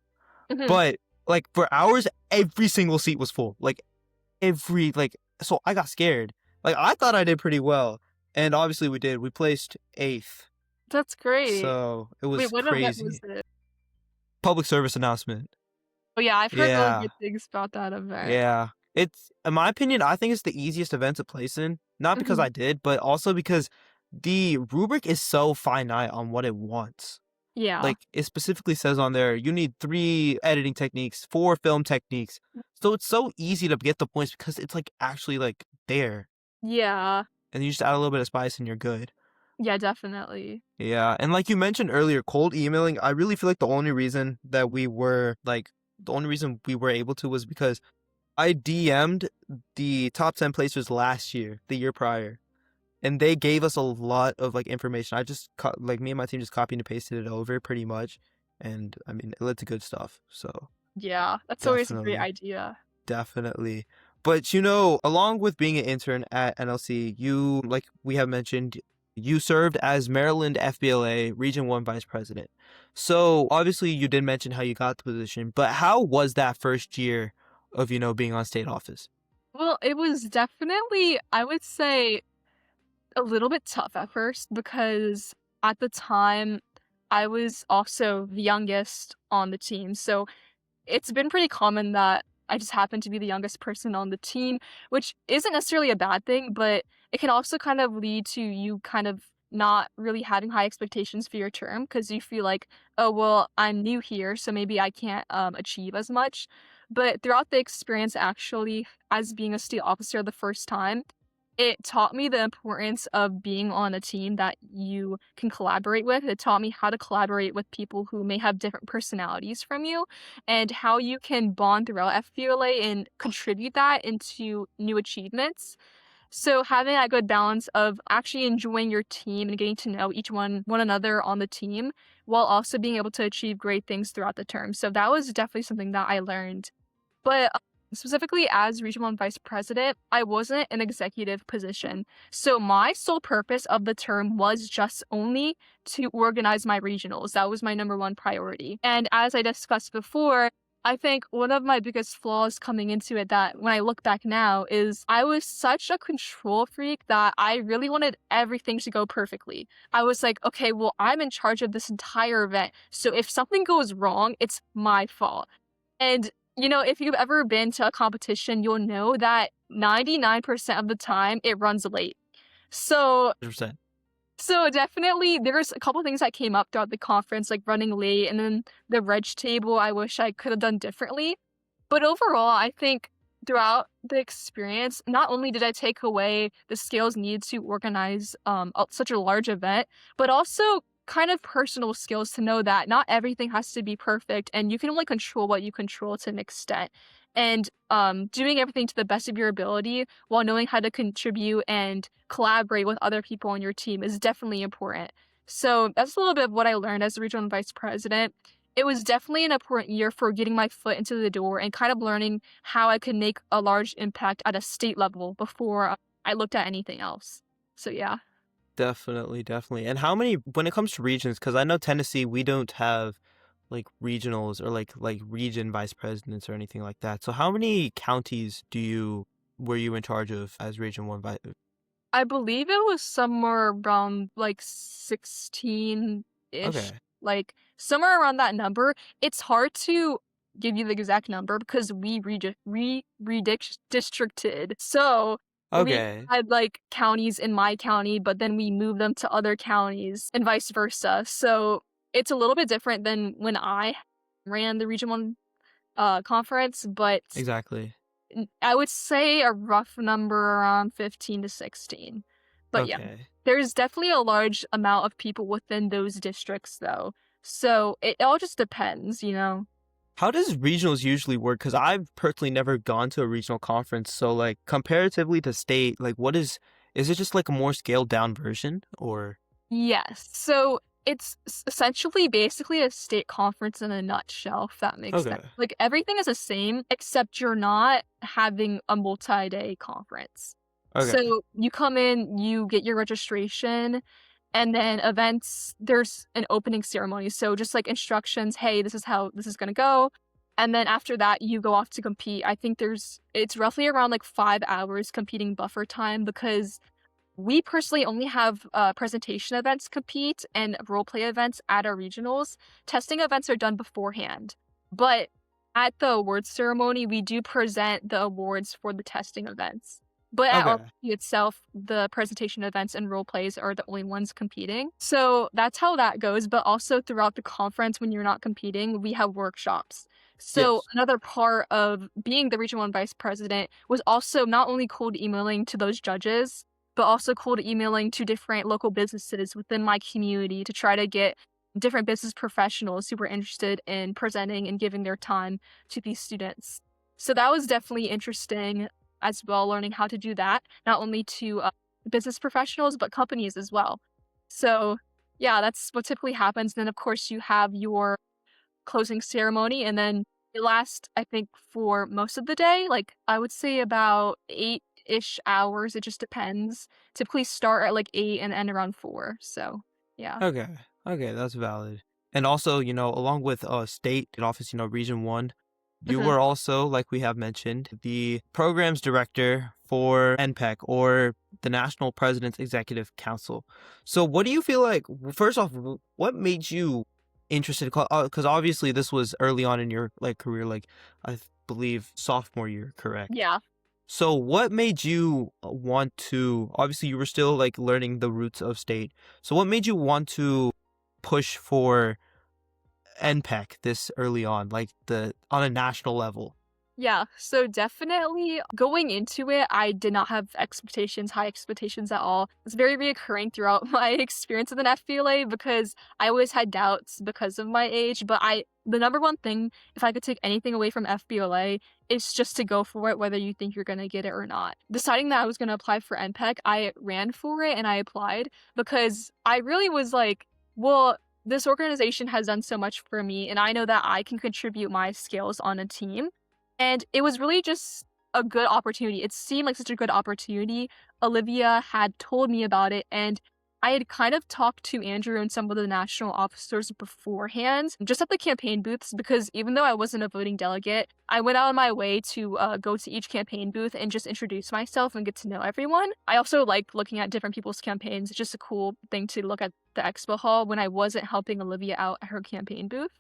[SPEAKER 1] Mhm.
[SPEAKER 2] But like for hours, every single seat was full. So I got scared. Like I thought I did pretty well. And obviously we did. We placed 8th.
[SPEAKER 1] That's great.
[SPEAKER 2] So it
[SPEAKER 1] Wait,
[SPEAKER 2] was
[SPEAKER 1] what event was
[SPEAKER 2] crazy.
[SPEAKER 1] it?
[SPEAKER 2] Public service announcement.
[SPEAKER 1] Oh yeah, I've heard really
[SPEAKER 2] Yeah.
[SPEAKER 1] good things about that event.
[SPEAKER 2] Yeah. It's, in my opinion, I think it's the easiest event to place in. Not because
[SPEAKER 1] Mhm.
[SPEAKER 2] I did, but also because the rubric is so finite on what it wants.
[SPEAKER 1] Yeah.
[SPEAKER 2] Like it specifically says on there, you need 3 editing techniques, 4 film techniques. So it's so easy to get the points because it's like actually like there.
[SPEAKER 1] Yeah.
[SPEAKER 2] And you just add a little bit of spice and you're good.
[SPEAKER 1] Yeah, definitely.
[SPEAKER 2] Yeah, and like you mentioned earlier, cold emailing, I really feel like the only reason we were able to was because I DM'd the top 10 placers last year, the year prior, and they gave us a lot of like information. I just like me and my team just copied and pasted it over pretty much, and I mean, it led to good stuff. So,
[SPEAKER 1] Yeah, that's always a great
[SPEAKER 2] definitely,
[SPEAKER 1] idea.
[SPEAKER 2] definitely. But along with being an intern at NLC, like we have mentioned, you served as Maryland FBLA Region 1 Vice President. So obviously you did mention how you got the position, but how was that first year of, being on state office?
[SPEAKER 1] Well, it was definitely, I would say, a little bit tough at first because at the time I was also the youngest on the team. So it's been pretty common that I just happen to be the youngest person on the team, which isn't necessarily a bad thing, but it can also kind of lead to you kind of not really having high expectations for your term because you feel like, oh, well, I'm new here, so maybe I can't achieve as much. But throughout the experience, actually, as being a state officer the first time, it taught me the importance of being on a team that you can collaborate with. It taught me how to collaborate with people who may have different personalities from you and how you can bond throughout FBLA and contribute that into new achievements. So having that good balance of actually enjoying your team and getting to know one another on the team while also being able to achieve great things throughout the term. So that was definitely something that I learned. But, specifically as regional and vice president, I wasn't an executive position. So my sole purpose of the term was just only to organize my regionals. That was my number one priority. And as I discussed before, I think one of my biggest flaws coming into it that when I look back now is I was such a control freak that I really wanted everything to go perfectly. I was like, okay, well, I'm in charge of this entire event. So if something goes wrong, it's my fault. And, if you've ever been to a competition, you'll know that 99% of the time it runs late. So
[SPEAKER 2] 100%.
[SPEAKER 1] so definitely there's a couple things that came up throughout the conference, like running late and then the reg table I wish I could have done differently. But overall, I think throughout the experience, not only did I take away the skills needed to organize such a large event, but also kind of personal skills to know that not everything has to be perfect and you can only control what you control to an extent. And doing everything to the best of your ability while knowing how to contribute and collaborate with other people on your team is definitely important. So that's a little bit of what I learned as a regional vice president. It was definitely an important year for getting my foot into the door and kind of learning how I could make a large impact at a state level before I looked at anything else. So yeah.
[SPEAKER 2] Definitely, definitely. And how many, when it comes to regions, because I know Tennessee, we don't have like regionals or like region vice presidents or anything like that. So how many counties were you in charge of as region one vice?
[SPEAKER 1] I believe it was somewhere around like 16-ish,
[SPEAKER 2] Okay.
[SPEAKER 1] like somewhere around that number. It's hard to give you the exact number because we redistricted. So we
[SPEAKER 2] Okay.
[SPEAKER 1] had like counties in my county, but then we moved them to other counties and vice versa. So it's a little bit different than when I ran the Region 1 conference, but
[SPEAKER 2] Exactly.
[SPEAKER 1] I would say a rough number around 15 to 16. But yeah,
[SPEAKER 2] Okay.
[SPEAKER 1] there's definitely a large amount of people within those districts though. So it all just depends, you know?
[SPEAKER 2] How does regionals usually work? Because I've personally never gone to a regional conference. So, like, comparatively to state, like, is it just like a more scaled down version or?
[SPEAKER 1] Yes. So it's essentially basically a state conference in a nutshell, if that makes sense.
[SPEAKER 2] Okay.
[SPEAKER 1] Like everything is the same, except you're not having a multi-day conference.
[SPEAKER 2] Okay.
[SPEAKER 1] So you come in, you get your registration, and then events, there's an opening ceremony. So just like instructions, hey, this is how this is gonna go. And then after that, you go off to compete. I think it's roughly around like 5 hours competing buffer time because we personally only have presentation events compete and role play events at our regionals. Testing events are done beforehand. But at the awards ceremony, we do present the awards for the testing events. But at
[SPEAKER 2] Okay.
[SPEAKER 1] RP itself, the presentation events and role plays are the only ones competing. So that's how that goes. But also throughout the conference, when you're not competing, we have workshops. So
[SPEAKER 2] Yes.
[SPEAKER 1] another part of being the Region 1 Vice President was also not only cold emailing to those judges, but also cold emailing to different local businesses within my community to try to get different business professionals who were interested in presenting and giving their time to these students. So that was definitely interesting as well, learning how to do that, not only to business professionals, but companies as well. So, yeah, that's what typically happens. Then, of course, you have your closing ceremony, and then it lasts, I think, for most of the day. Like, I would say about 8-ish hours. It just depends. Typically start at like 8 and end around 4. So, yeah.
[SPEAKER 2] Okay. Okay, that's valid. And also, along with state office, region one, you
[SPEAKER 1] Mhm.
[SPEAKER 2] were also, like we have mentioned, the programs director for NPEC or the National President's Executive Council. So what do you feel like, first off, what made you interested? Because obviously this was early on in your like career, like I believe sophomore year, correct?
[SPEAKER 1] Yeah.
[SPEAKER 2] So what made you want to, obviously you were still like learning the roots of state. So what made you want to push for NPEC this early on, like on a national level?
[SPEAKER 1] Yeah, so definitely going into it, I did not have high expectations at all. It's very reoccurring throughout my experience with an FBLA because I always had doubts because of my age. But the number one thing, if I could take anything away from FBLA, is just to go for it, whether you think you're going to get it or not. Deciding that I was going to apply for NPEC, I ran for it and I applied because I really was like, well, this organization has done so much for me, and I know that I can contribute my skills on a team. And it was really just a good opportunity. It seemed like such a good opportunity. Olivia had told me about it, and I had kind of talked to Andrew and some of the national officers beforehand, just at the campaign booths, because even though I wasn't a voting delegate, I went out of my way to go to each campaign booth and just introduce myself and get to know everyone. I also like looking at different people's campaigns. It's just a cool thing to look at the expo hall when I wasn't helping Olivia out at her campaign booth.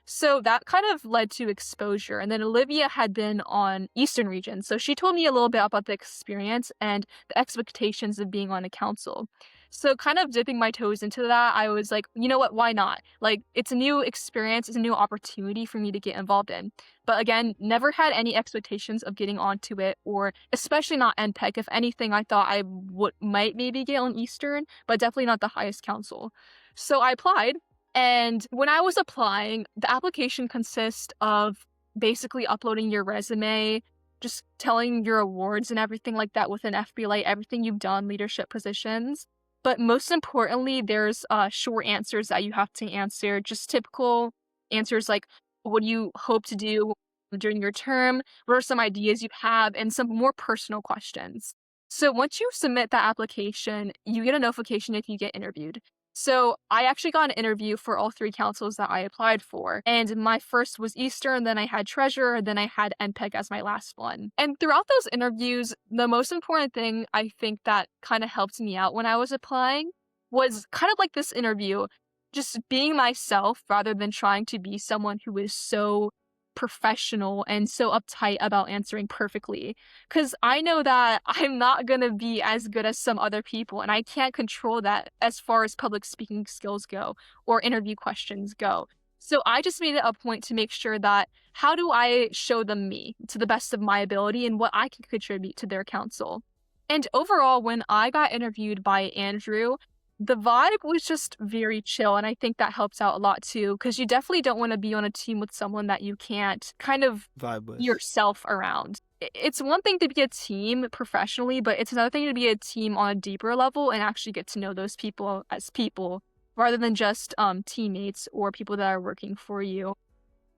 [SPEAKER 1] So that kind of led to exposure. And then Olivia had been on Eastern region. So she told me a little bit about the experience and the expectations of being on a council. So kind of dipping my toes into that, I was like, you know what, why not? Like it's a new experience, it's a new opportunity for me to get involved in. But again, never had any expectations of getting onto it, or especially not NPEC. If anything, I thought I would might maybe get on Eastern, but definitely not the highest council. So I applied, and when I was applying, the application consists of basically uploading your resume, just telling your awards and everything like that within FBLA, everything you've done, leadership positions. But most importantly, there's short answers that you have to answer, just typical answers like, what do you hope to do during your term? What are some ideas you have? And some more personal questions. So once you submit that application, you get a notification if you get interviewed. So I actually got an interview for all three councils that I applied for. And my first was Eastern, then I had Treasurer, then I had NPEG as my last one. And throughout those interviews, the most important thing I think that kind of helped me out when I was applying was kind of like this interview, just being myself rather than trying to be someone who is so professional and so uptight about answering perfectly. Because I know that I'm not going to be as good as some other people, and I can't control that as far as public speaking skills go or interview questions go. So I just made it a point to make sure that how do I show them me to the best of my ability and what I can contribute to their council. And overall, when I got interviewed by Andrew, the vibe was just very chill, and I think that helps out a lot too, because you definitely don't want to be on a team with someone that you can't kind of
[SPEAKER 2] Vibe with.
[SPEAKER 1] yourself around. It's one thing to be a team professionally, but it's another thing to be a team on a deeper level and actually get to know those people as people rather than just teammates or people that are working for you.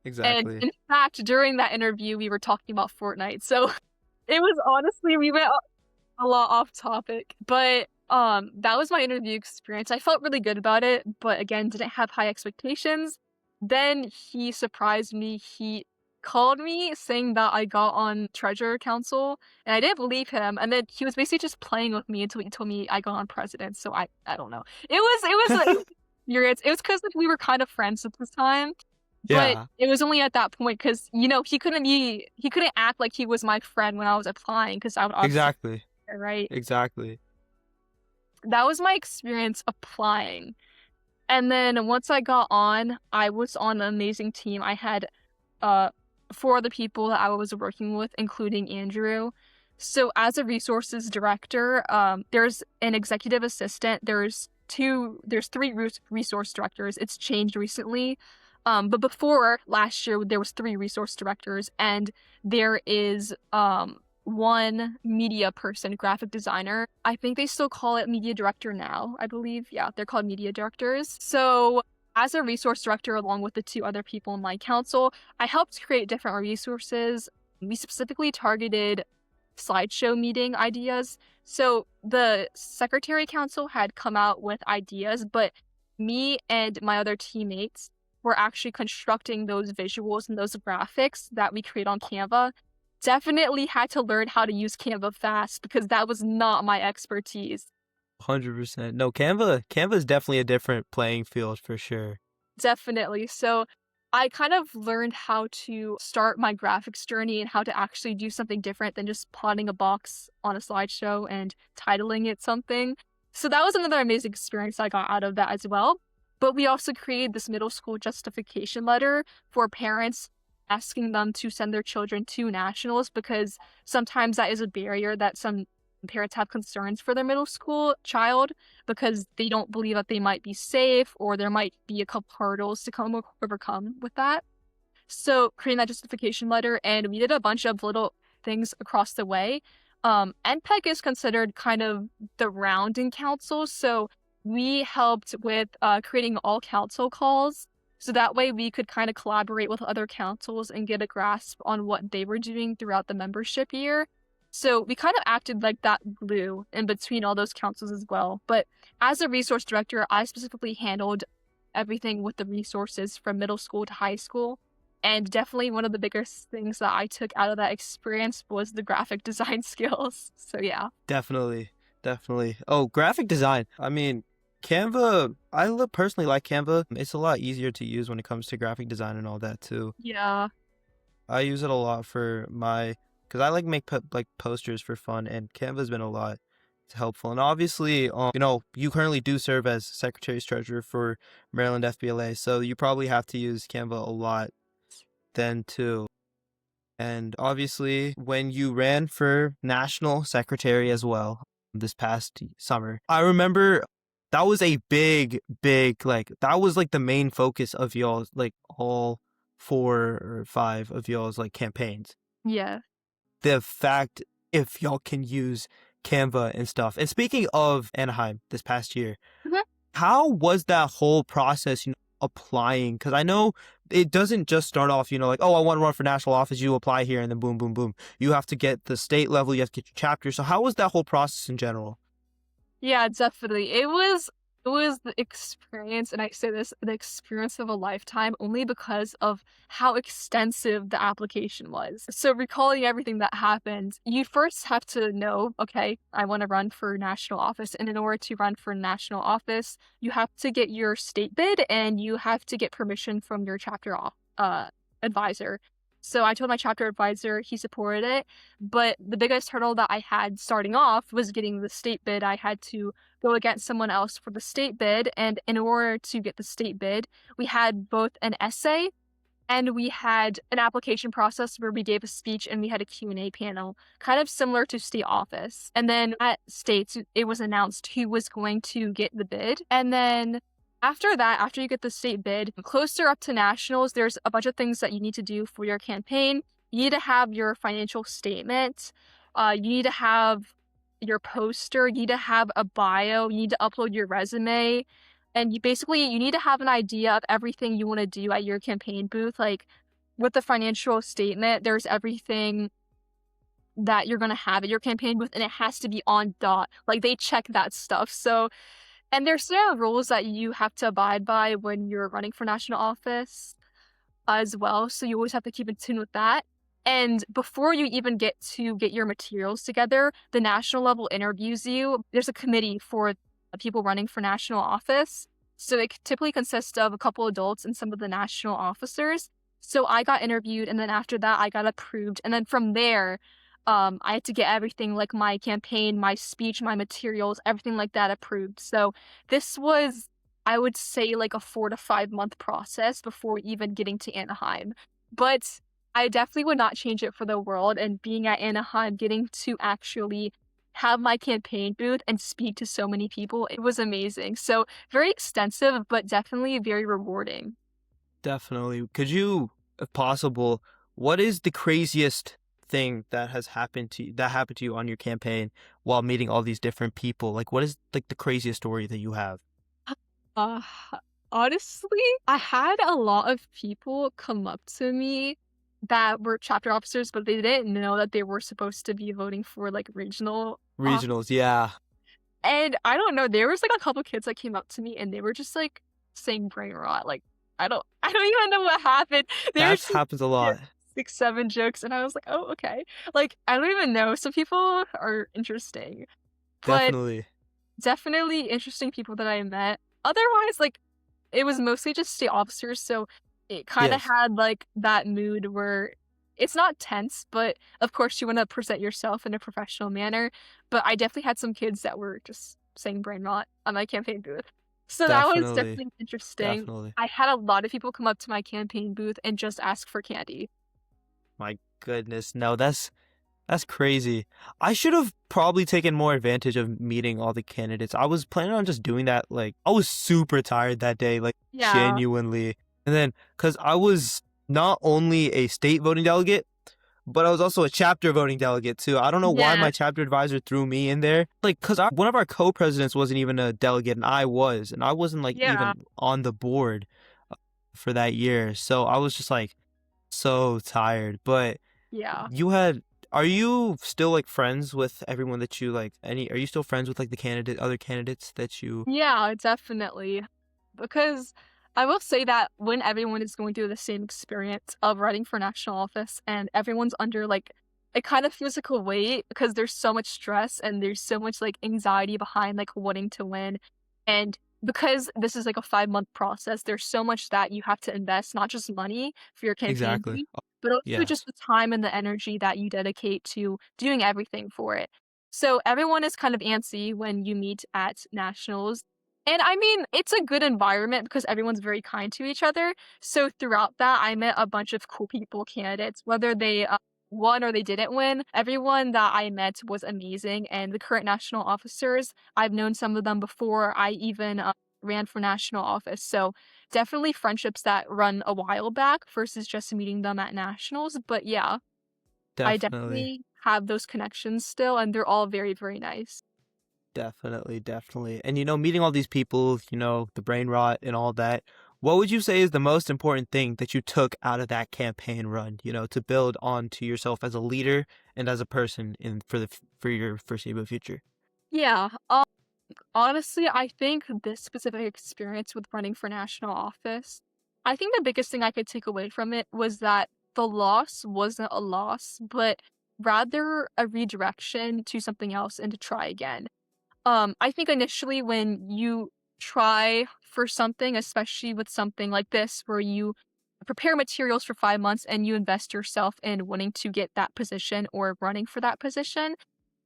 [SPEAKER 1] And
[SPEAKER 2] Exactly.
[SPEAKER 1] in fact, during that interview, we were talking about Fortnite. So it was honestly, we went a lot off topic, but that was my interview experience. I felt really good about it, but again, didn't have high expectations. Then he surprised me. He called me saying that I got on Treasure Council, and I didn't believe him. And then he was basically just playing with me until he told me I got on President. So I don't know. It was furious. It was because like, we were kind of friends at this time. But
[SPEAKER 2] Yeah,
[SPEAKER 1] it was only at that point because, he couldn't act like he was my friend when I was applying because I would obviously,
[SPEAKER 2] exactly.
[SPEAKER 1] right?
[SPEAKER 2] Exactly.
[SPEAKER 1] That was my experience applying. And then once I got on, I was on an amazing team. I had uh 4 other people that I was working with, including Andrew. So as a resources director, there's an executive assistant. There's 3 resource directors. It's changed recently. But before last year, there was 3 resource directors, and there is one media person, graphic designer. I think they still call it media director now, I believe. Yeah, they're called media directors. So as a resource director, along with the 2 other people in my council, I helped create different resources. We specifically targeted slideshow meeting ideas. So the secretary council had come out with ideas, but me and my other teammates were actually constructing those visuals and those graphics that we create on Canva. Definitely had to learn how to use Canva fast because that was not my expertise.
[SPEAKER 2] 100%. No, Canva is definitely a different playing field for sure.
[SPEAKER 1] Definitely. So I kind of learned how to start my graphics journey and how to actually do something different than just plotting a box on a slideshow and titling it something. So that was another amazing experience I got out of that as well. But we also created this middle school justification letter for parents asking them to send their children to nationals because sometimes that is a barrier that some parents have concerns for their middle school child because they don't believe that they might be safe or there might be a couple hurdles to overcome with that. So creating that justification letter, and we did a bunch of little things across the way. NPEG is considered kind of the rounding council, so we helped with creating all council calls. So that way we could kind of collaborate with other councils and get a grasp on what they were doing throughout the membership year. So we kind of acted like that glue in between all those councils as well. But as a resource director, I specifically handled everything with the resources from middle school to high school. And definitely one of the biggest things that I took out of that experience was the graphic design skills. So yeah.
[SPEAKER 2] Definitely. Definitely. Oh, graphic design. I mean, Canva, personally like Canva. It's a lot easier to use when it comes to graphic design and all that too.
[SPEAKER 1] Yeah.
[SPEAKER 2] I use it a lot for because I like make like posters for fun, and Canva's been a lot helpful. And obviously, you currently do serve as Secretary's Treasurer for Maryland FBLA, so you probably have to use Canva a lot then too. And obviously, when you ran for national secretary as well this past summer, I remember that was a big, like, that was like the main focus of y'all's, like, all 4 or 5 of y'all's, like, campaigns.
[SPEAKER 1] Yeah.
[SPEAKER 2] The fact if y'all can use Canva and stuff. And speaking of Anaheim this past year,
[SPEAKER 1] Mhm.
[SPEAKER 2] how was that whole process, applying? Because I know it doesn't just start off, like, oh, I want to run for national office. You apply here and then boom, boom, boom. You have to get the state level. You have to get your chapter. So how was that whole process in general?
[SPEAKER 1] Yeah, definitely. It was the experience, and I say this, the experience of a lifetime only because of how extensive the application was. So recalling everything that happened, you first have to know, okay, I want to run for national office. And in order to run for national office, you have to get your state bid and you have to get permission from your advisor. So I told my chapter advisor, he supported it. But the biggest hurdle that I had starting off was getting the state bid. I had to go against someone else for the state bid, and in order to get the state bid, we had both an essay and we had an application process where we gave a speech and we had a Q&A panel, kind of similar to state office. And then at states, it was announced who was going to get the bid. And then after that, after you get the state bid, closer up to nationals, there's a bunch of things that you need to do for your campaign. You need to have your financial statement. You need to have your poster. You need to have a bio. You need to upload your resume. And you need to have an idea of everything you want to do at your campaign booth. Like with the financial statement, there's everything that you're going to have at your campaign booth, and it has to be on dot. Like they check that stuff. So, and there's certain rules that you have to abide by when you're running for national office as well. So you always have to keep in tune with that. And before you even get to get your materials together, the national level interviews you. There's a committee for people running for national office. So it typically consists of a couple adults and some of the national officers. So I got interviewed, and then after that, I got approved. And then from there, I had to get everything like my campaign, my speech, my materials, everything like that approved. So this was, I would say, like a 4 to 5 month process before even getting to Anaheim. But I definitely would not change it for the world. And being at Anaheim, getting to actually have my campaign booth and speak to so many people, it was amazing. So very extensive, but definitely very rewarding.
[SPEAKER 2] Definitely. Could you, if possible, what is the craziest thing that happened to you on your campaign while meeting all these different people? Like, what is like the craziest story that you have?
[SPEAKER 1] Uh, Honestly, I had a lot of people come up to me that were chapter officers, but they didn't know that they were supposed to be voting for like regional off.
[SPEAKER 2] Regionals, yeah.
[SPEAKER 1] And I don't know, there was like a couple kids that came up to me and they were just like saying brain rot. Like I don't even know what happened. They were
[SPEAKER 2] That
[SPEAKER 1] just
[SPEAKER 2] happens a lot.
[SPEAKER 1] 6, 7 jokes, and I was like, oh, okay. Like I don't even know. Some people are interesting, but
[SPEAKER 2] Definitely.
[SPEAKER 1] definitely interesting people that I met. Otherwise, like, it was mostly just state officers, so it kinda
[SPEAKER 2] Yes,
[SPEAKER 1] had, like, that mood where it's not tense, but, of course, you wanna present yourself in a professional manner, but I definitely had some kids that were just saying brain rot on my campaign booth. So that was
[SPEAKER 2] definitely.
[SPEAKER 1] definitely interesting.
[SPEAKER 2] Definitely.
[SPEAKER 1] I had a lot of people come up to my campaign booth and just ask for candy.
[SPEAKER 2] My goodness. No, that's crazy. I should have probably taken more advantage of meeting all the candidates. I was planning on just doing that. Like, I was super tired that day, like,
[SPEAKER 1] Yeah.
[SPEAKER 2] genuinely. And then, because I was not only a state voting delegate, but I was also a chapter voting delegate too. I don't know why my
[SPEAKER 1] Yes.
[SPEAKER 2] chapter advisor threw me in there. Like, because one of our co presidents wasn't even a delegate, and I was. And I wasn't, like,
[SPEAKER 1] Yeah.
[SPEAKER 2] even on the board for that year. So I was just, like, so tired. But
[SPEAKER 1] Yeah.
[SPEAKER 2] you had are you still like friends with everyone that you like any are you still friends with like the other candidates that you
[SPEAKER 1] Yeah, definitely. Because I will say that when everyone is going through the same experience of running for national office and everyone's under like a kind of physical weight because there's so much stress and there's so much like anxiety behind like wanting to win. And because this is like a 5 month process, there's so much that you have to invest, not just money for your campaign
[SPEAKER 2] exactly?
[SPEAKER 1] booth,
[SPEAKER 2] Oh,
[SPEAKER 1] but also just
[SPEAKER 2] yes,
[SPEAKER 1] the time and the energy that you dedicate to doing everything for it. So everyone is kind of antsy when you meet at nationals. And I mean, it's a good environment because everyone's very kind to each other. So throughout that, I met a bunch of cool people, candidates, whether they won or they didn't win. Everyone that I met was amazing. And the current national officers, I've known some of them before I even ran for national office. So definitely friendships that run a while back versus just meeting them at nationals. But yeah, I
[SPEAKER 2] definitely.
[SPEAKER 1] definitely have those connections still, and they're all very, very nice.
[SPEAKER 2] Definitely, definitely. And meeting all these people, the brain rot and all that. What would you say is the most important thing that you took out of that campaign run, to build on to yourself as a leader and as a person for your foreseeable future?
[SPEAKER 1] Yeah, honestly, I think this specific experience with running for national office, I think the biggest thing I could take away from it was that the loss wasn't a loss, but rather a redirection to something else and to try again. I think initially when you try for something, especially with something like this, where you prepare materials for 5 months and you invest yourself in wanting to get that position or running for that position,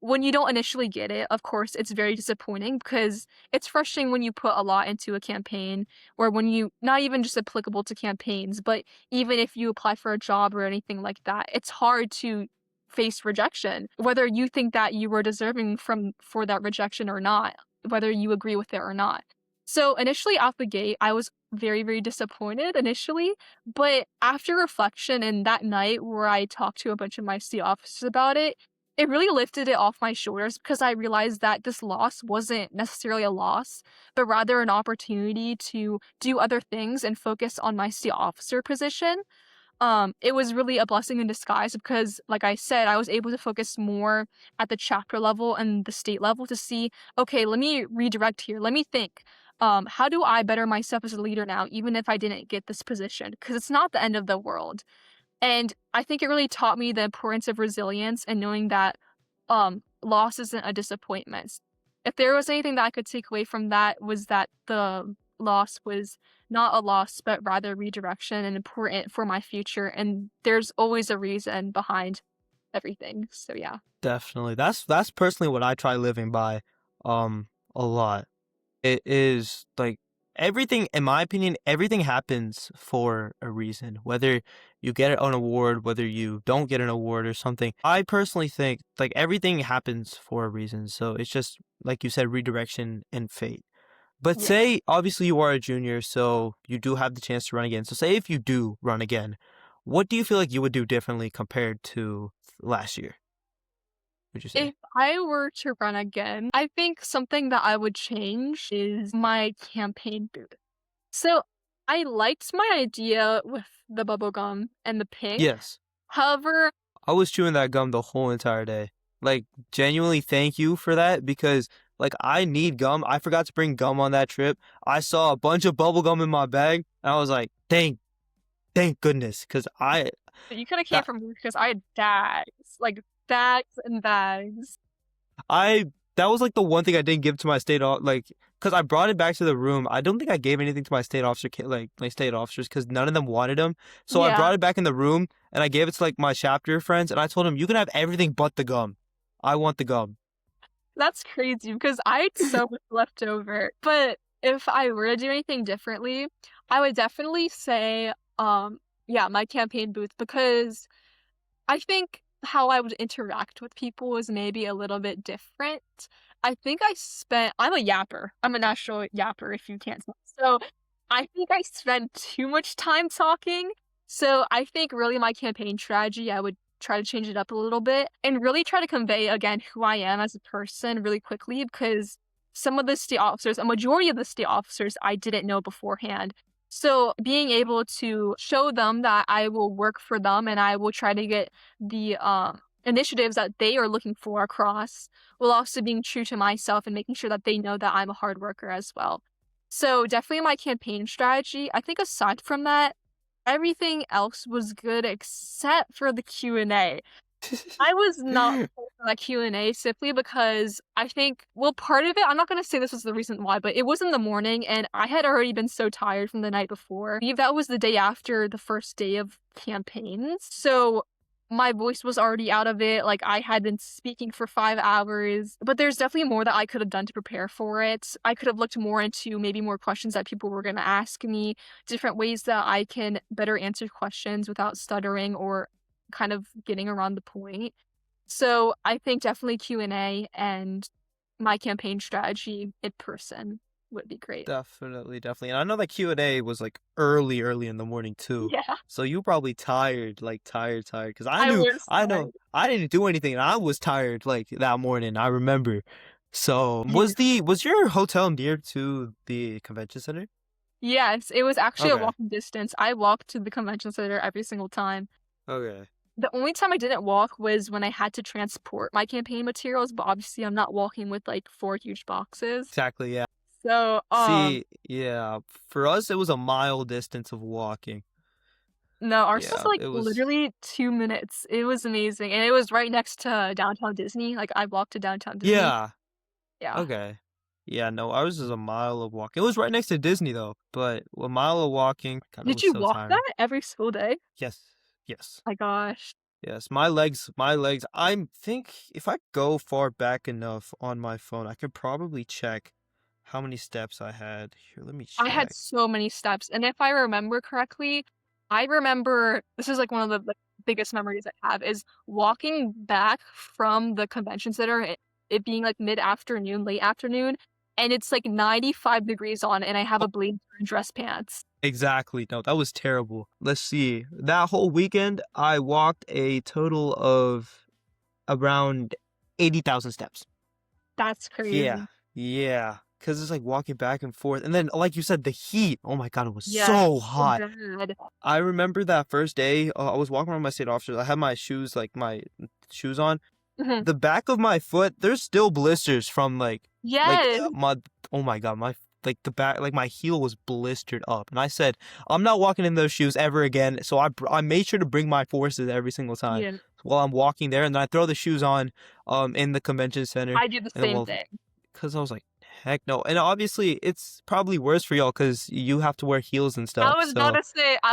[SPEAKER 1] when you don't initially get it, of course, it's very disappointing because it's frustrating when you put a lot into a campaign or when you, not even just applicable to campaigns, but even if you apply for a job or anything like that, it's hard to face rejection, whether you think that you were deserving for that rejection or not, whether you agree with it or not. So initially out the gate, I was very, very disappointed initially, but after reflection and that night where I talked to a bunch of my state officers about it, it really lifted it off my shoulders because I realized that this loss wasn't necessarily a loss, but rather an opportunity to do other things and focus on my state officer position. It was really a blessing in disguise because, like I said, I was able to focus more at the chapter level and the state level to see, okay, let me redirect here. Let me think. How do I better myself as a leader now, even if I didn't get this position? Because it's not the end of the world. And I think it really taught me the importance of resilience and knowing that loss isn't a disappointment. If there was anything that I could take away from that was that the loss was not a loss, but rather redirection and important for my future. And there's always a reason behind everything. So yeah.
[SPEAKER 2] Definitely. That's personally what I try living by a lot. It is like everything, in my opinion, everything happens for a reason. Whether you get an award, whether you don't get an award or something. I personally think like everything happens for a reason. So it's just like you said, redirection and fate. But
[SPEAKER 1] Yeah.
[SPEAKER 2] say obviously you are a junior, so you do have the chance to run again. So say if you do run again, what do you feel like you would do differently compared to last year, would you say?
[SPEAKER 1] If I were to run again, I think something that I would change is my campaign booth. So I liked my idea with the bubble gum and the pink.
[SPEAKER 2] Yes.
[SPEAKER 1] However,
[SPEAKER 2] I was chewing that gum the whole entire day. Like, genuinely thank you for that because, like, I need gum. I forgot to bring gum on that trip. I saw a bunch of bubble gum in my bag, and I was like, thank goodness, because
[SPEAKER 1] you could have came
[SPEAKER 2] that
[SPEAKER 1] from me because I had bags, like bags and bags.
[SPEAKER 2] I that was like the one thing I didn't give to my state like because I brought it back to the room. I don't think I gave anything to my state officer like my state officers because none of them wanted them. So I
[SPEAKER 1] Yeah,
[SPEAKER 2] brought it back in the room and I gave it to like my chapter friends and I told them you can have everything but the gum. I want the gum.
[SPEAKER 1] that's crazy because I had so much left over. But if I were to do anything differently, I would definitely say, yeah, my campaign booth because I think how I would interact with people was maybe a little bit different. I'm a yapper. I'm a national yapper if you can't tell. So I think I spend too much time talking. So I think really my campaign strategy, I would try to change it up a little bit and really try to convey again who I am as a person really quickly because some of the state officers, a majority of the state officers I didn't know beforehand. So being able to show them that I will work for them and I will try to get the initiatives that they are looking for across, while also being true to myself and making sure that they know that I'm a hard worker as well. So definitely my campaign strategy. I think aside from that, everything else was good except for the Q&A. I was not prepared for that Q&A simply because I think, well, part of it, I'm not gonna say this was the reason why, but it was in the morning and I had already been so tired from the night before. I believe that was the day after the first day of campaigns. So my voice was already out of it. Like I had been speaking for 5 hours, but there's definitely more that I could have done to prepare for it. I could have looked more into maybe more questions that people were going to ask me, different ways that I can better answer questions without stuttering or kind of getting around the point. So I think definitely Q&A and my campaign strategy in person would be great.
[SPEAKER 2] Definitely, definitely. And I know that Q&A was like early in the morning too.
[SPEAKER 1] Yeah,
[SPEAKER 2] So you probably tired, like tired. Because
[SPEAKER 1] I was
[SPEAKER 2] I know,
[SPEAKER 1] tired.
[SPEAKER 2] I didn't do anything, and I was tired like that morning. I remember. So
[SPEAKER 1] Yeah.
[SPEAKER 2] was your hotel near to the convention center?
[SPEAKER 1] Yes, it was actually a
[SPEAKER 2] Okay,
[SPEAKER 1] walking distance. I walked to the convention center every single time.
[SPEAKER 2] okay.
[SPEAKER 1] The only time I didn't walk was when I had to transport my campaign materials, but obviously I'm not walking with like 4 huge boxes.
[SPEAKER 2] Exactly, yeah.
[SPEAKER 1] So,
[SPEAKER 2] See, yeah, for us it was a mile distance of walking.
[SPEAKER 1] no, ours was
[SPEAKER 2] Yeah,
[SPEAKER 1] like
[SPEAKER 2] it was.
[SPEAKER 1] literally 2 minutes. It was amazing, and it was right next to downtown Disney. Like I walked to downtown Disney.
[SPEAKER 2] Yeah,
[SPEAKER 1] Yeah.
[SPEAKER 2] okay. Yeah, no, ours is a mile of walking. It was right next to Disney though, but a mile of walking, God, it
[SPEAKER 1] Did
[SPEAKER 2] was
[SPEAKER 1] you
[SPEAKER 2] so
[SPEAKER 1] walk
[SPEAKER 2] tiring.
[SPEAKER 1] that every school day?
[SPEAKER 2] Yes, yes,
[SPEAKER 1] My gosh.
[SPEAKER 2] yes. My legs. I think if I go far back enough on my phone, I could probably check how many steps I had. Here, let me
[SPEAKER 1] I had
[SPEAKER 2] check.
[SPEAKER 1] so many steps, and if I remember correctly, I remember this is like one of the like, biggest memories I have is walking back from the convention center, it being like mid-afternoon, late afternoon, and it's like 95 degrees on, and I have a blazer and dress pants.
[SPEAKER 2] Exactly. No, that was terrible. Let's see. That whole weekend, I walked a total of around 80,000 steps.
[SPEAKER 1] That's
[SPEAKER 2] Yeah,
[SPEAKER 1] crazy.
[SPEAKER 2] yeah. Because it's like walking back and forth. And then, like you said, the heat. Oh my God, it was
[SPEAKER 1] Yes,
[SPEAKER 2] so
[SPEAKER 1] so
[SPEAKER 2] hot.
[SPEAKER 1] bad.
[SPEAKER 2] I remember that first day, I was walking around my state officers. I had my shoes, like my shoes on.
[SPEAKER 1] Mhm.
[SPEAKER 2] The back of my foot, there's still blisters from
[SPEAKER 1] Yes.
[SPEAKER 2] my, oh my God, like the back, like my heel was blistered up. And I said, I'm not walking in those shoes ever again. So I made sure to bring my forces every single time
[SPEAKER 1] Yeah,
[SPEAKER 2] while I'm walking there. And then I throw the shoes on, in the convention center.
[SPEAKER 1] I do the
[SPEAKER 2] And then,
[SPEAKER 1] same
[SPEAKER 2] well,
[SPEAKER 1] thing.
[SPEAKER 2] because I was like, heck no. And obviously, it's probably worse for y'all because you have to wear heels and stuff. So,
[SPEAKER 1] I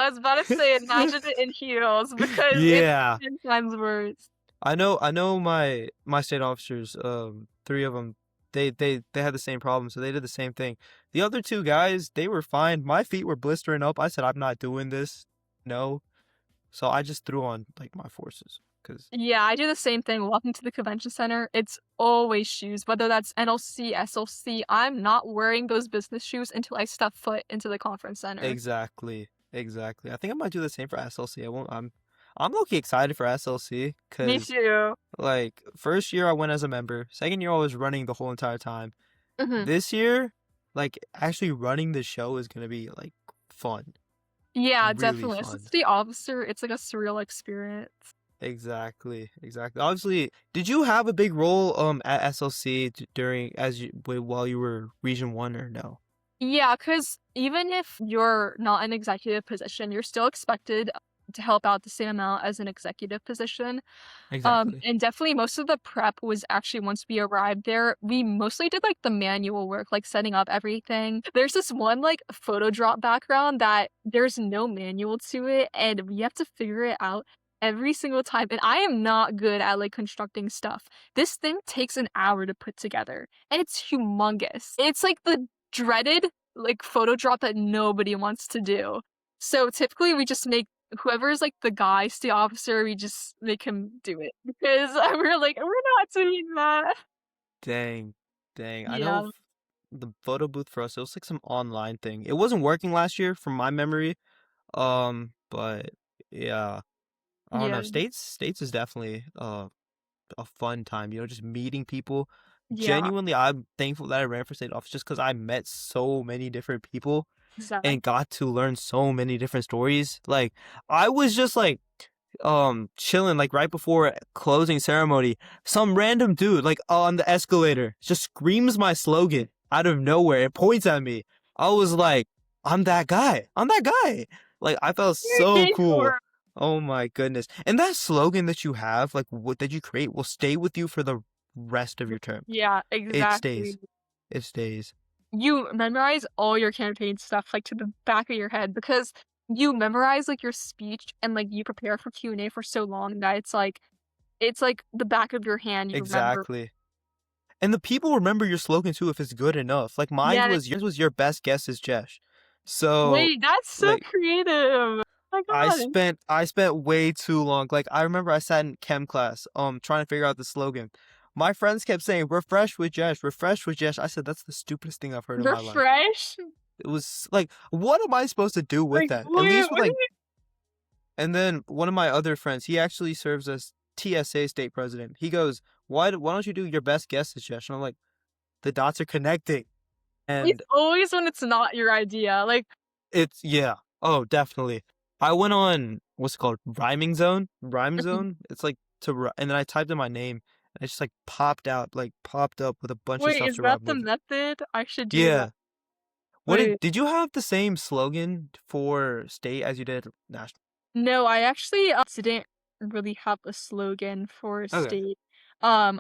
[SPEAKER 1] was about to say, imagine it in heels because it's
[SPEAKER 2] yeah.
[SPEAKER 1] 10 times worse.
[SPEAKER 2] I know my state officers, three of them, they had the same problem, so they did the same thing. The other two guys, they were fine. My feet were blistering up. I said, I'm not doing this. No. So I just threw on like my forces because
[SPEAKER 1] Yeah, I do the same thing. Walking to the convention center, it's always shoes, whether that's NLC, SLC. I'm not wearing those business shoes until I step foot into the conference center.
[SPEAKER 2] exactly. I think I might do the same for SLC. I won't. I'm low-key excited for SLC
[SPEAKER 1] Me
[SPEAKER 2] because
[SPEAKER 1] too.
[SPEAKER 2] like first year I went as a member. Second year I was running the whole entire time.
[SPEAKER 1] Hmm.
[SPEAKER 2] This year, like actually running the show is gonna be like fun.
[SPEAKER 1] Yeah,
[SPEAKER 2] Really
[SPEAKER 1] definitely.
[SPEAKER 2] fun.
[SPEAKER 1] Assistant officer, it's like a surreal experience.
[SPEAKER 2] Exactly. Obviously, did you have a big role at SLC during while you were Region 1 or no?
[SPEAKER 1] Yeah, because even if you're not an executive position, you're still expected to help out the same amount as an executive position.
[SPEAKER 2] Exactly.
[SPEAKER 1] And definitely most of the prep was actually once we arrived there, we mostly did like the manual work, like setting up everything. There's this one like photo drop background that there's no manual to it, and we have to figure it out every single time. And I am not good at like constructing stuff. This thing takes an hour to put together, and it's humongous. It's like the dreaded like photo drop that nobody wants to do. So typically we just make whoever is like the guy state officer, we just make him do it because we're like, we're not doing that.
[SPEAKER 2] Dang. Dang. I know
[SPEAKER 1] Yeah,
[SPEAKER 2] the photo booth for us, it was like some online thing. It wasn't working last year from my memory. But yeah, I don't
[SPEAKER 1] yeah,
[SPEAKER 2] know. States is definitely a fun time, just meeting people.
[SPEAKER 1] yeah,
[SPEAKER 2] Genuinely, I'm thankful that I ran for state office just because I met so many different people
[SPEAKER 1] exactly.
[SPEAKER 2] and got to learn so many different stories. Like I was just like chilling like right before closing ceremony. Some random dude like on the escalator just screams my slogan out of nowhere and points at me. I was like, I'm that guy. I'm that guy. Like I felt so cool. Oh my goodness. And that slogan that you have, like what that you create will stay with you for the rest of your term.
[SPEAKER 1] Yeah,
[SPEAKER 2] It
[SPEAKER 1] exactly.
[SPEAKER 2] stays. It stays.
[SPEAKER 1] You memorize all your campaign stuff like to the back of your head because you memorize like your speech and like you prepare for Q&A for so long that it's like the back of your hand you remember.
[SPEAKER 2] Exactly. And the people remember your slogan too if it's good enough. Like mine
[SPEAKER 1] Yeah,
[SPEAKER 2] was yours was your best guess is Jesh. So
[SPEAKER 1] wait, that's so
[SPEAKER 2] like
[SPEAKER 1] creative. Oh my god.
[SPEAKER 2] I spent way too long. Like I remember I sat in chem class trying to figure out the slogan. My friends kept saying, refresh with Jesh, refresh with Jesh. I said, that's the stupidest thing I've heard in my life.
[SPEAKER 1] Refresh?
[SPEAKER 2] It was like, what am I supposed to do with
[SPEAKER 1] Like,
[SPEAKER 2] that? At
[SPEAKER 1] wait,
[SPEAKER 2] least with like,
[SPEAKER 1] wait.
[SPEAKER 2] and then one of my other friends, he actually serves as TSA state president. He goes, why don't you do your best guesses, Jesh? And I'm like, the dots are connecting.
[SPEAKER 1] It's
[SPEAKER 2] And
[SPEAKER 1] always when it's not your idea. Like,
[SPEAKER 2] it's, yeah. Oh, definitely. I went on, what's it called? Rhyming Zone? Rhyme
[SPEAKER 1] mhm.
[SPEAKER 2] Zone? It's like and then I typed in my name and it just like popped up with a bunch of
[SPEAKER 1] Wait,
[SPEAKER 2] stuff
[SPEAKER 1] is
[SPEAKER 2] to
[SPEAKER 1] that
[SPEAKER 2] rhyme
[SPEAKER 1] the
[SPEAKER 2] with.
[SPEAKER 1] method? I should do that.
[SPEAKER 2] Yeah.
[SPEAKER 1] Wait.
[SPEAKER 2] Did you have the same slogan for state as you did national?
[SPEAKER 1] No, I actually didn't really have a slogan for a
[SPEAKER 2] Okay.
[SPEAKER 1] state.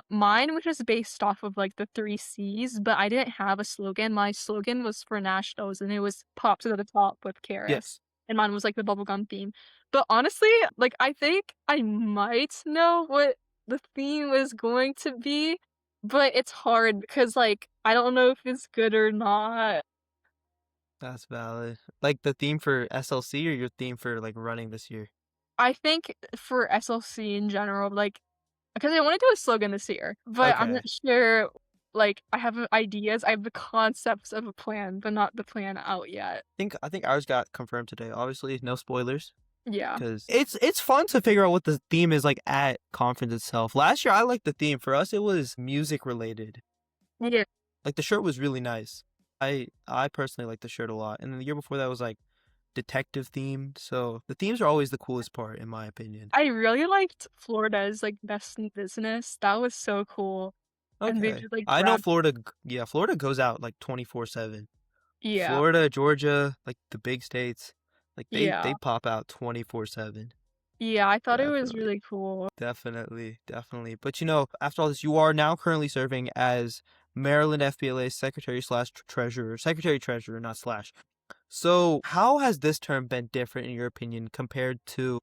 [SPEAKER 1] Mine was just based off of like the three C's, but I didn't have a slogan. My slogan was for nationals, and it was "Pop to the top" with Charis,
[SPEAKER 2] Yes.
[SPEAKER 1] and mine was like the bubblegum theme. But honestly, like I think I might know what the theme is going to be, but it's hard because like I don't know if it's good or not.
[SPEAKER 2] That's valid. Like the theme for SLC or your theme for like running this year?
[SPEAKER 1] I think for SLC in general, like because I wanna do a slogan this year, but I'm
[SPEAKER 2] Okay.
[SPEAKER 1] not sure, like, I have ideas, I have the concepts of a plan, but not the plan out yet.
[SPEAKER 2] I think ours got confirmed today. Obviously, no spoilers.
[SPEAKER 1] Yeah.
[SPEAKER 2] Because it's fun to figure out what the theme is like at conference itself. Last year I liked the theme. For us it was music related.
[SPEAKER 1] Yeah.
[SPEAKER 2] Like the shirt was really nice. I personally like the shirt a lot. And then the year before that was like detective themed. So the themes are always the coolest part in my opinion.
[SPEAKER 1] I really liked Florida's, like, Best in Business, that was so cool, and they
[SPEAKER 2] Okay.
[SPEAKER 1] did, like,
[SPEAKER 2] I know
[SPEAKER 1] drag.
[SPEAKER 2] Florida yeah, Florida goes out like 24/7.
[SPEAKER 1] Yeah.
[SPEAKER 2] Florida, Georgia, like the big states, like they
[SPEAKER 1] Yeah.
[SPEAKER 2] pop out 24/7.
[SPEAKER 1] Yeah, I thought it was
[SPEAKER 2] Definitely.
[SPEAKER 1] really cool.
[SPEAKER 2] Definitely, definitely. But after all this, you are now currently serving as Maryland FBLA Secretary slash Treasurer, Secretary Treasurer, not slash. So, how has this term been different in your opinion compared to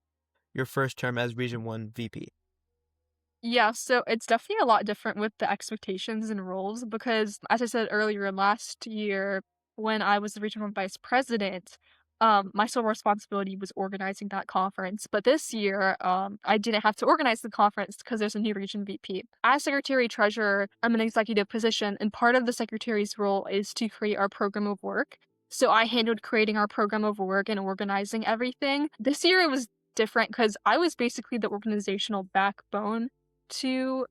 [SPEAKER 2] your first term as Region 1 VP?
[SPEAKER 1] Yeah, so it's definitely a lot different with the expectations and roles because, as I said earlier, last year when I was the regional vice president, my sole responsibility was organizing that conference. But this year, I didn't have to organize the conference because there's a new region VP. As secretary treasurer, I'm an executive position, and part of the secretary's role is to create our program of work. So I handled creating our program of work and organizing everything. This year it was different because I was basically the organizational backbone to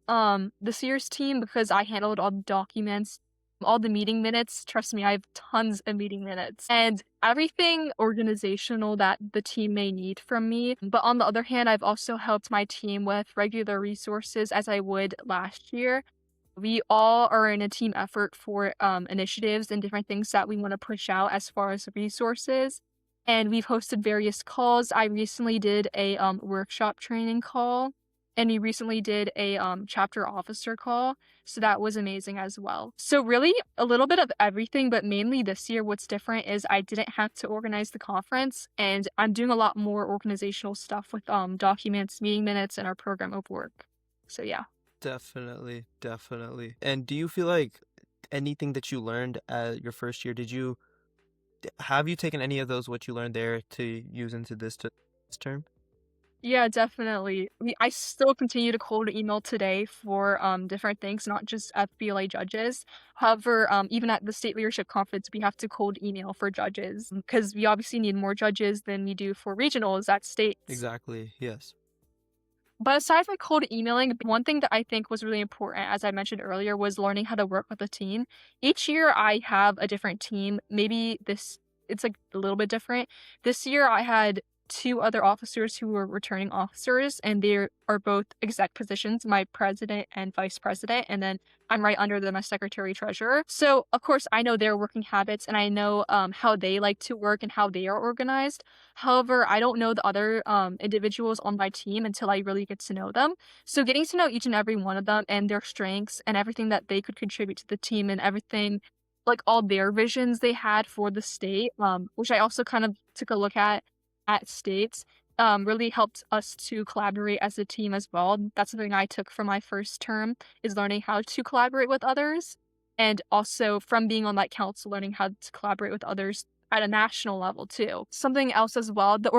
[SPEAKER 1] this year's team because I handled all the documents, all the meeting minutes. Trust me, I have tons of meeting minutes and everything organizational that the team may need from me. But on the other hand, I've also helped my team with regular resources as I would last year. We all are in a team effort for initiatives and different things that we want to push out as far as resources. And we've hosted various calls. I recently did a workshop training call, and we recently did a chapter officer call. So that was amazing as well. So really a little bit of everything, but mainly this year, what's different is I didn't have to organize the conference, and I'm doing a lot more organizational stuff with documents, meeting minutes, and our program of work. So yeah.
[SPEAKER 2] Definitely, definitely. And do you feel like anything that you learned at your first year, have you taken any of those what you learned there to use into this term?
[SPEAKER 1] Yeah, definitely. I still continue to cold email today for different things, not just FBLA judges. However, even at the state leadership conference, we have to cold email for judges because we obviously need more judges than we do for regionals at states.
[SPEAKER 2] Exactly. Yes.
[SPEAKER 1] But aside from cold emailing, one thing that I think was really important, as I mentioned earlier, was learning how to work with a team. Each year I have a different team. Maybe it's like a little bit different. This year I had two other officers who were returning officers, and they are both exec positions, my president and vice president, and then I'm right under them as secretary treasurer. So of course I know their working habits and I know how they like to work and how they are organized. However, I don't know the other individuals on my team until I really get to know them. So getting to know each and every one of them and their strengths and everything that they could contribute to the team and everything, like all their visions they had for the state, which I also kind of took a look at states, really helped us to collaborate as a team as well. That's something I took from my first term is learning how to collaborate with others, and also from being on that council, learning how to collaborate with others at a national level too. Something else as well, the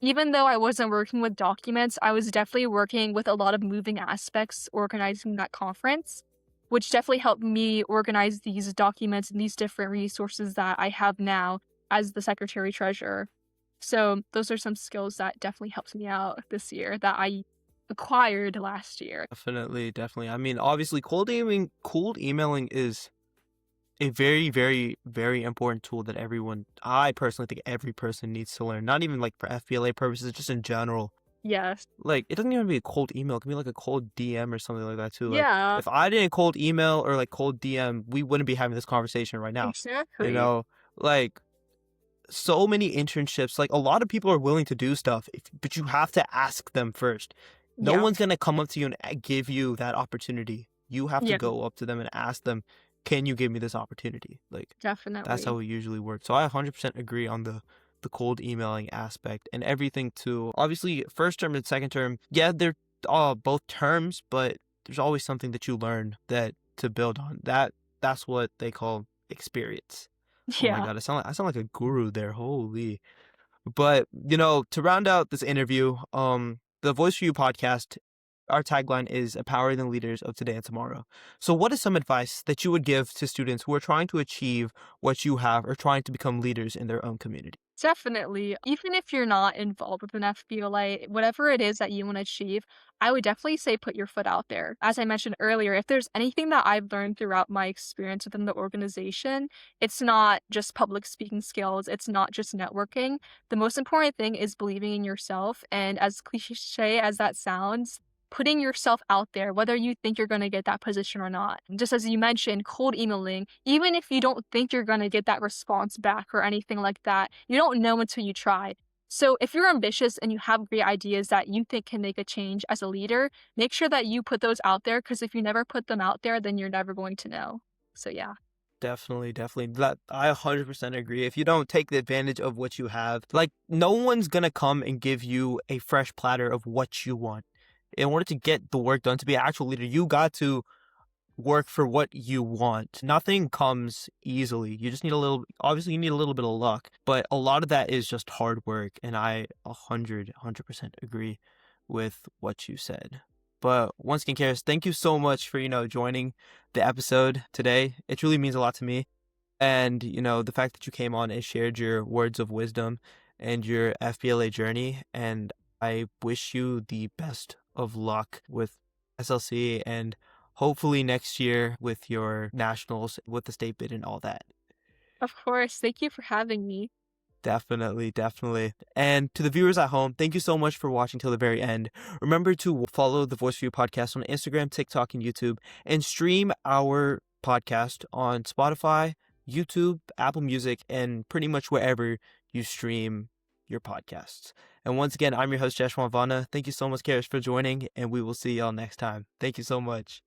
[SPEAKER 1] even though I wasn't working with documents, I was definitely working with a lot of moving aspects organizing that conference, which definitely helped me organize these documents and these different resources that I have now as the secretary treasurer. So those are some skills that definitely helped me out this year that I acquired last year.
[SPEAKER 2] Definitely, definitely. I mean, obviously, cold emailing is a very, very, very important tool that I personally think every person needs to learn. Not even like for FBLA purposes, just in general.
[SPEAKER 1] Yes.
[SPEAKER 2] Like, it doesn't even be a cold email. It can be like a cold DM or something like that too. Like,
[SPEAKER 1] Yeah,
[SPEAKER 2] if I didn't cold email or like cold DM, we wouldn't be having this conversation right now. You
[SPEAKER 1] exactly.
[SPEAKER 2] know, like so many internships, like a lot of people are willing to do stuff, but you have to ask them first. No
[SPEAKER 1] Yeah,
[SPEAKER 2] one's gonna come up to you and give you that opportunity. You have to
[SPEAKER 1] yeah,
[SPEAKER 2] go up to them and ask them, "Can you give me this opportunity?" Like that's
[SPEAKER 1] definitely.
[SPEAKER 2] how it usually works. So I 100% agree on the cold emailing aspect and everything too. Obviously, first term and second term, yeah, they're both terms, but there's always something that you learn that to build on. That's what they call experience. Oh my
[SPEAKER 1] Yeah.
[SPEAKER 2] God, I sound like a guru there. Holy. But, to round out this interview, the Voice for You podcast, our tagline is empowering the leaders of today and tomorrow. So what is some advice that you would give to students who are trying to achieve what you have or trying to become leaders in their own community?
[SPEAKER 1] Definitely. Even if you're not involved with an FBLA, whatever it is that you want to achieve, I would definitely say put your foot out there. As I mentioned earlier, if there's anything that I've learned throughout my experience within the organization, it's not just public speaking skills, it's not just networking. The most important thing is believing in yourself. And as cliche as that sounds, putting yourself out there, whether you think you're going to get that position or not. Just as you mentioned, cold emailing, even if you don't think you're going to get that response back or anything like that, you don't know until you try. So if you're ambitious and you have great ideas that you think can make a change as a leader, make sure that you put those out there because if you never put them out there, then you're never going to know. So yeah.
[SPEAKER 2] Definitely, definitely. That I 100% agree. If you don't take the advantage of what you have, like no one's gonna come and give you a fresh platter of what you want. In order to get the work done, to be an actual leader, you got to work for what you want. Nothing comes easily. You just need obviously you need a little bit of luck, but a lot of that is just hard work. And I 100% agree with what you said. But once again, Karis, thank you so much for, joining the episode today. It truly means a lot to me. And, the fact that you came on and shared your words of wisdom and your FBLA journey. And I wish you the best of luck with SLC and hopefully next year with your nationals, with the state bid and all that.
[SPEAKER 1] Of course. Thank you for having me.
[SPEAKER 2] Definitely, definitely. And to the viewers at home, thank you so much for watching till the very end. Remember to follow the Voice for You podcast on Instagram, TikTok, and YouTube, and stream our podcast on Spotify, YouTube, Apple Music, and pretty much wherever you stream your podcasts. And once again, I'm your host, Jeshwant Vana. Thank you so much, Charis, for joining, and we will see y'all next time. Thank you so much.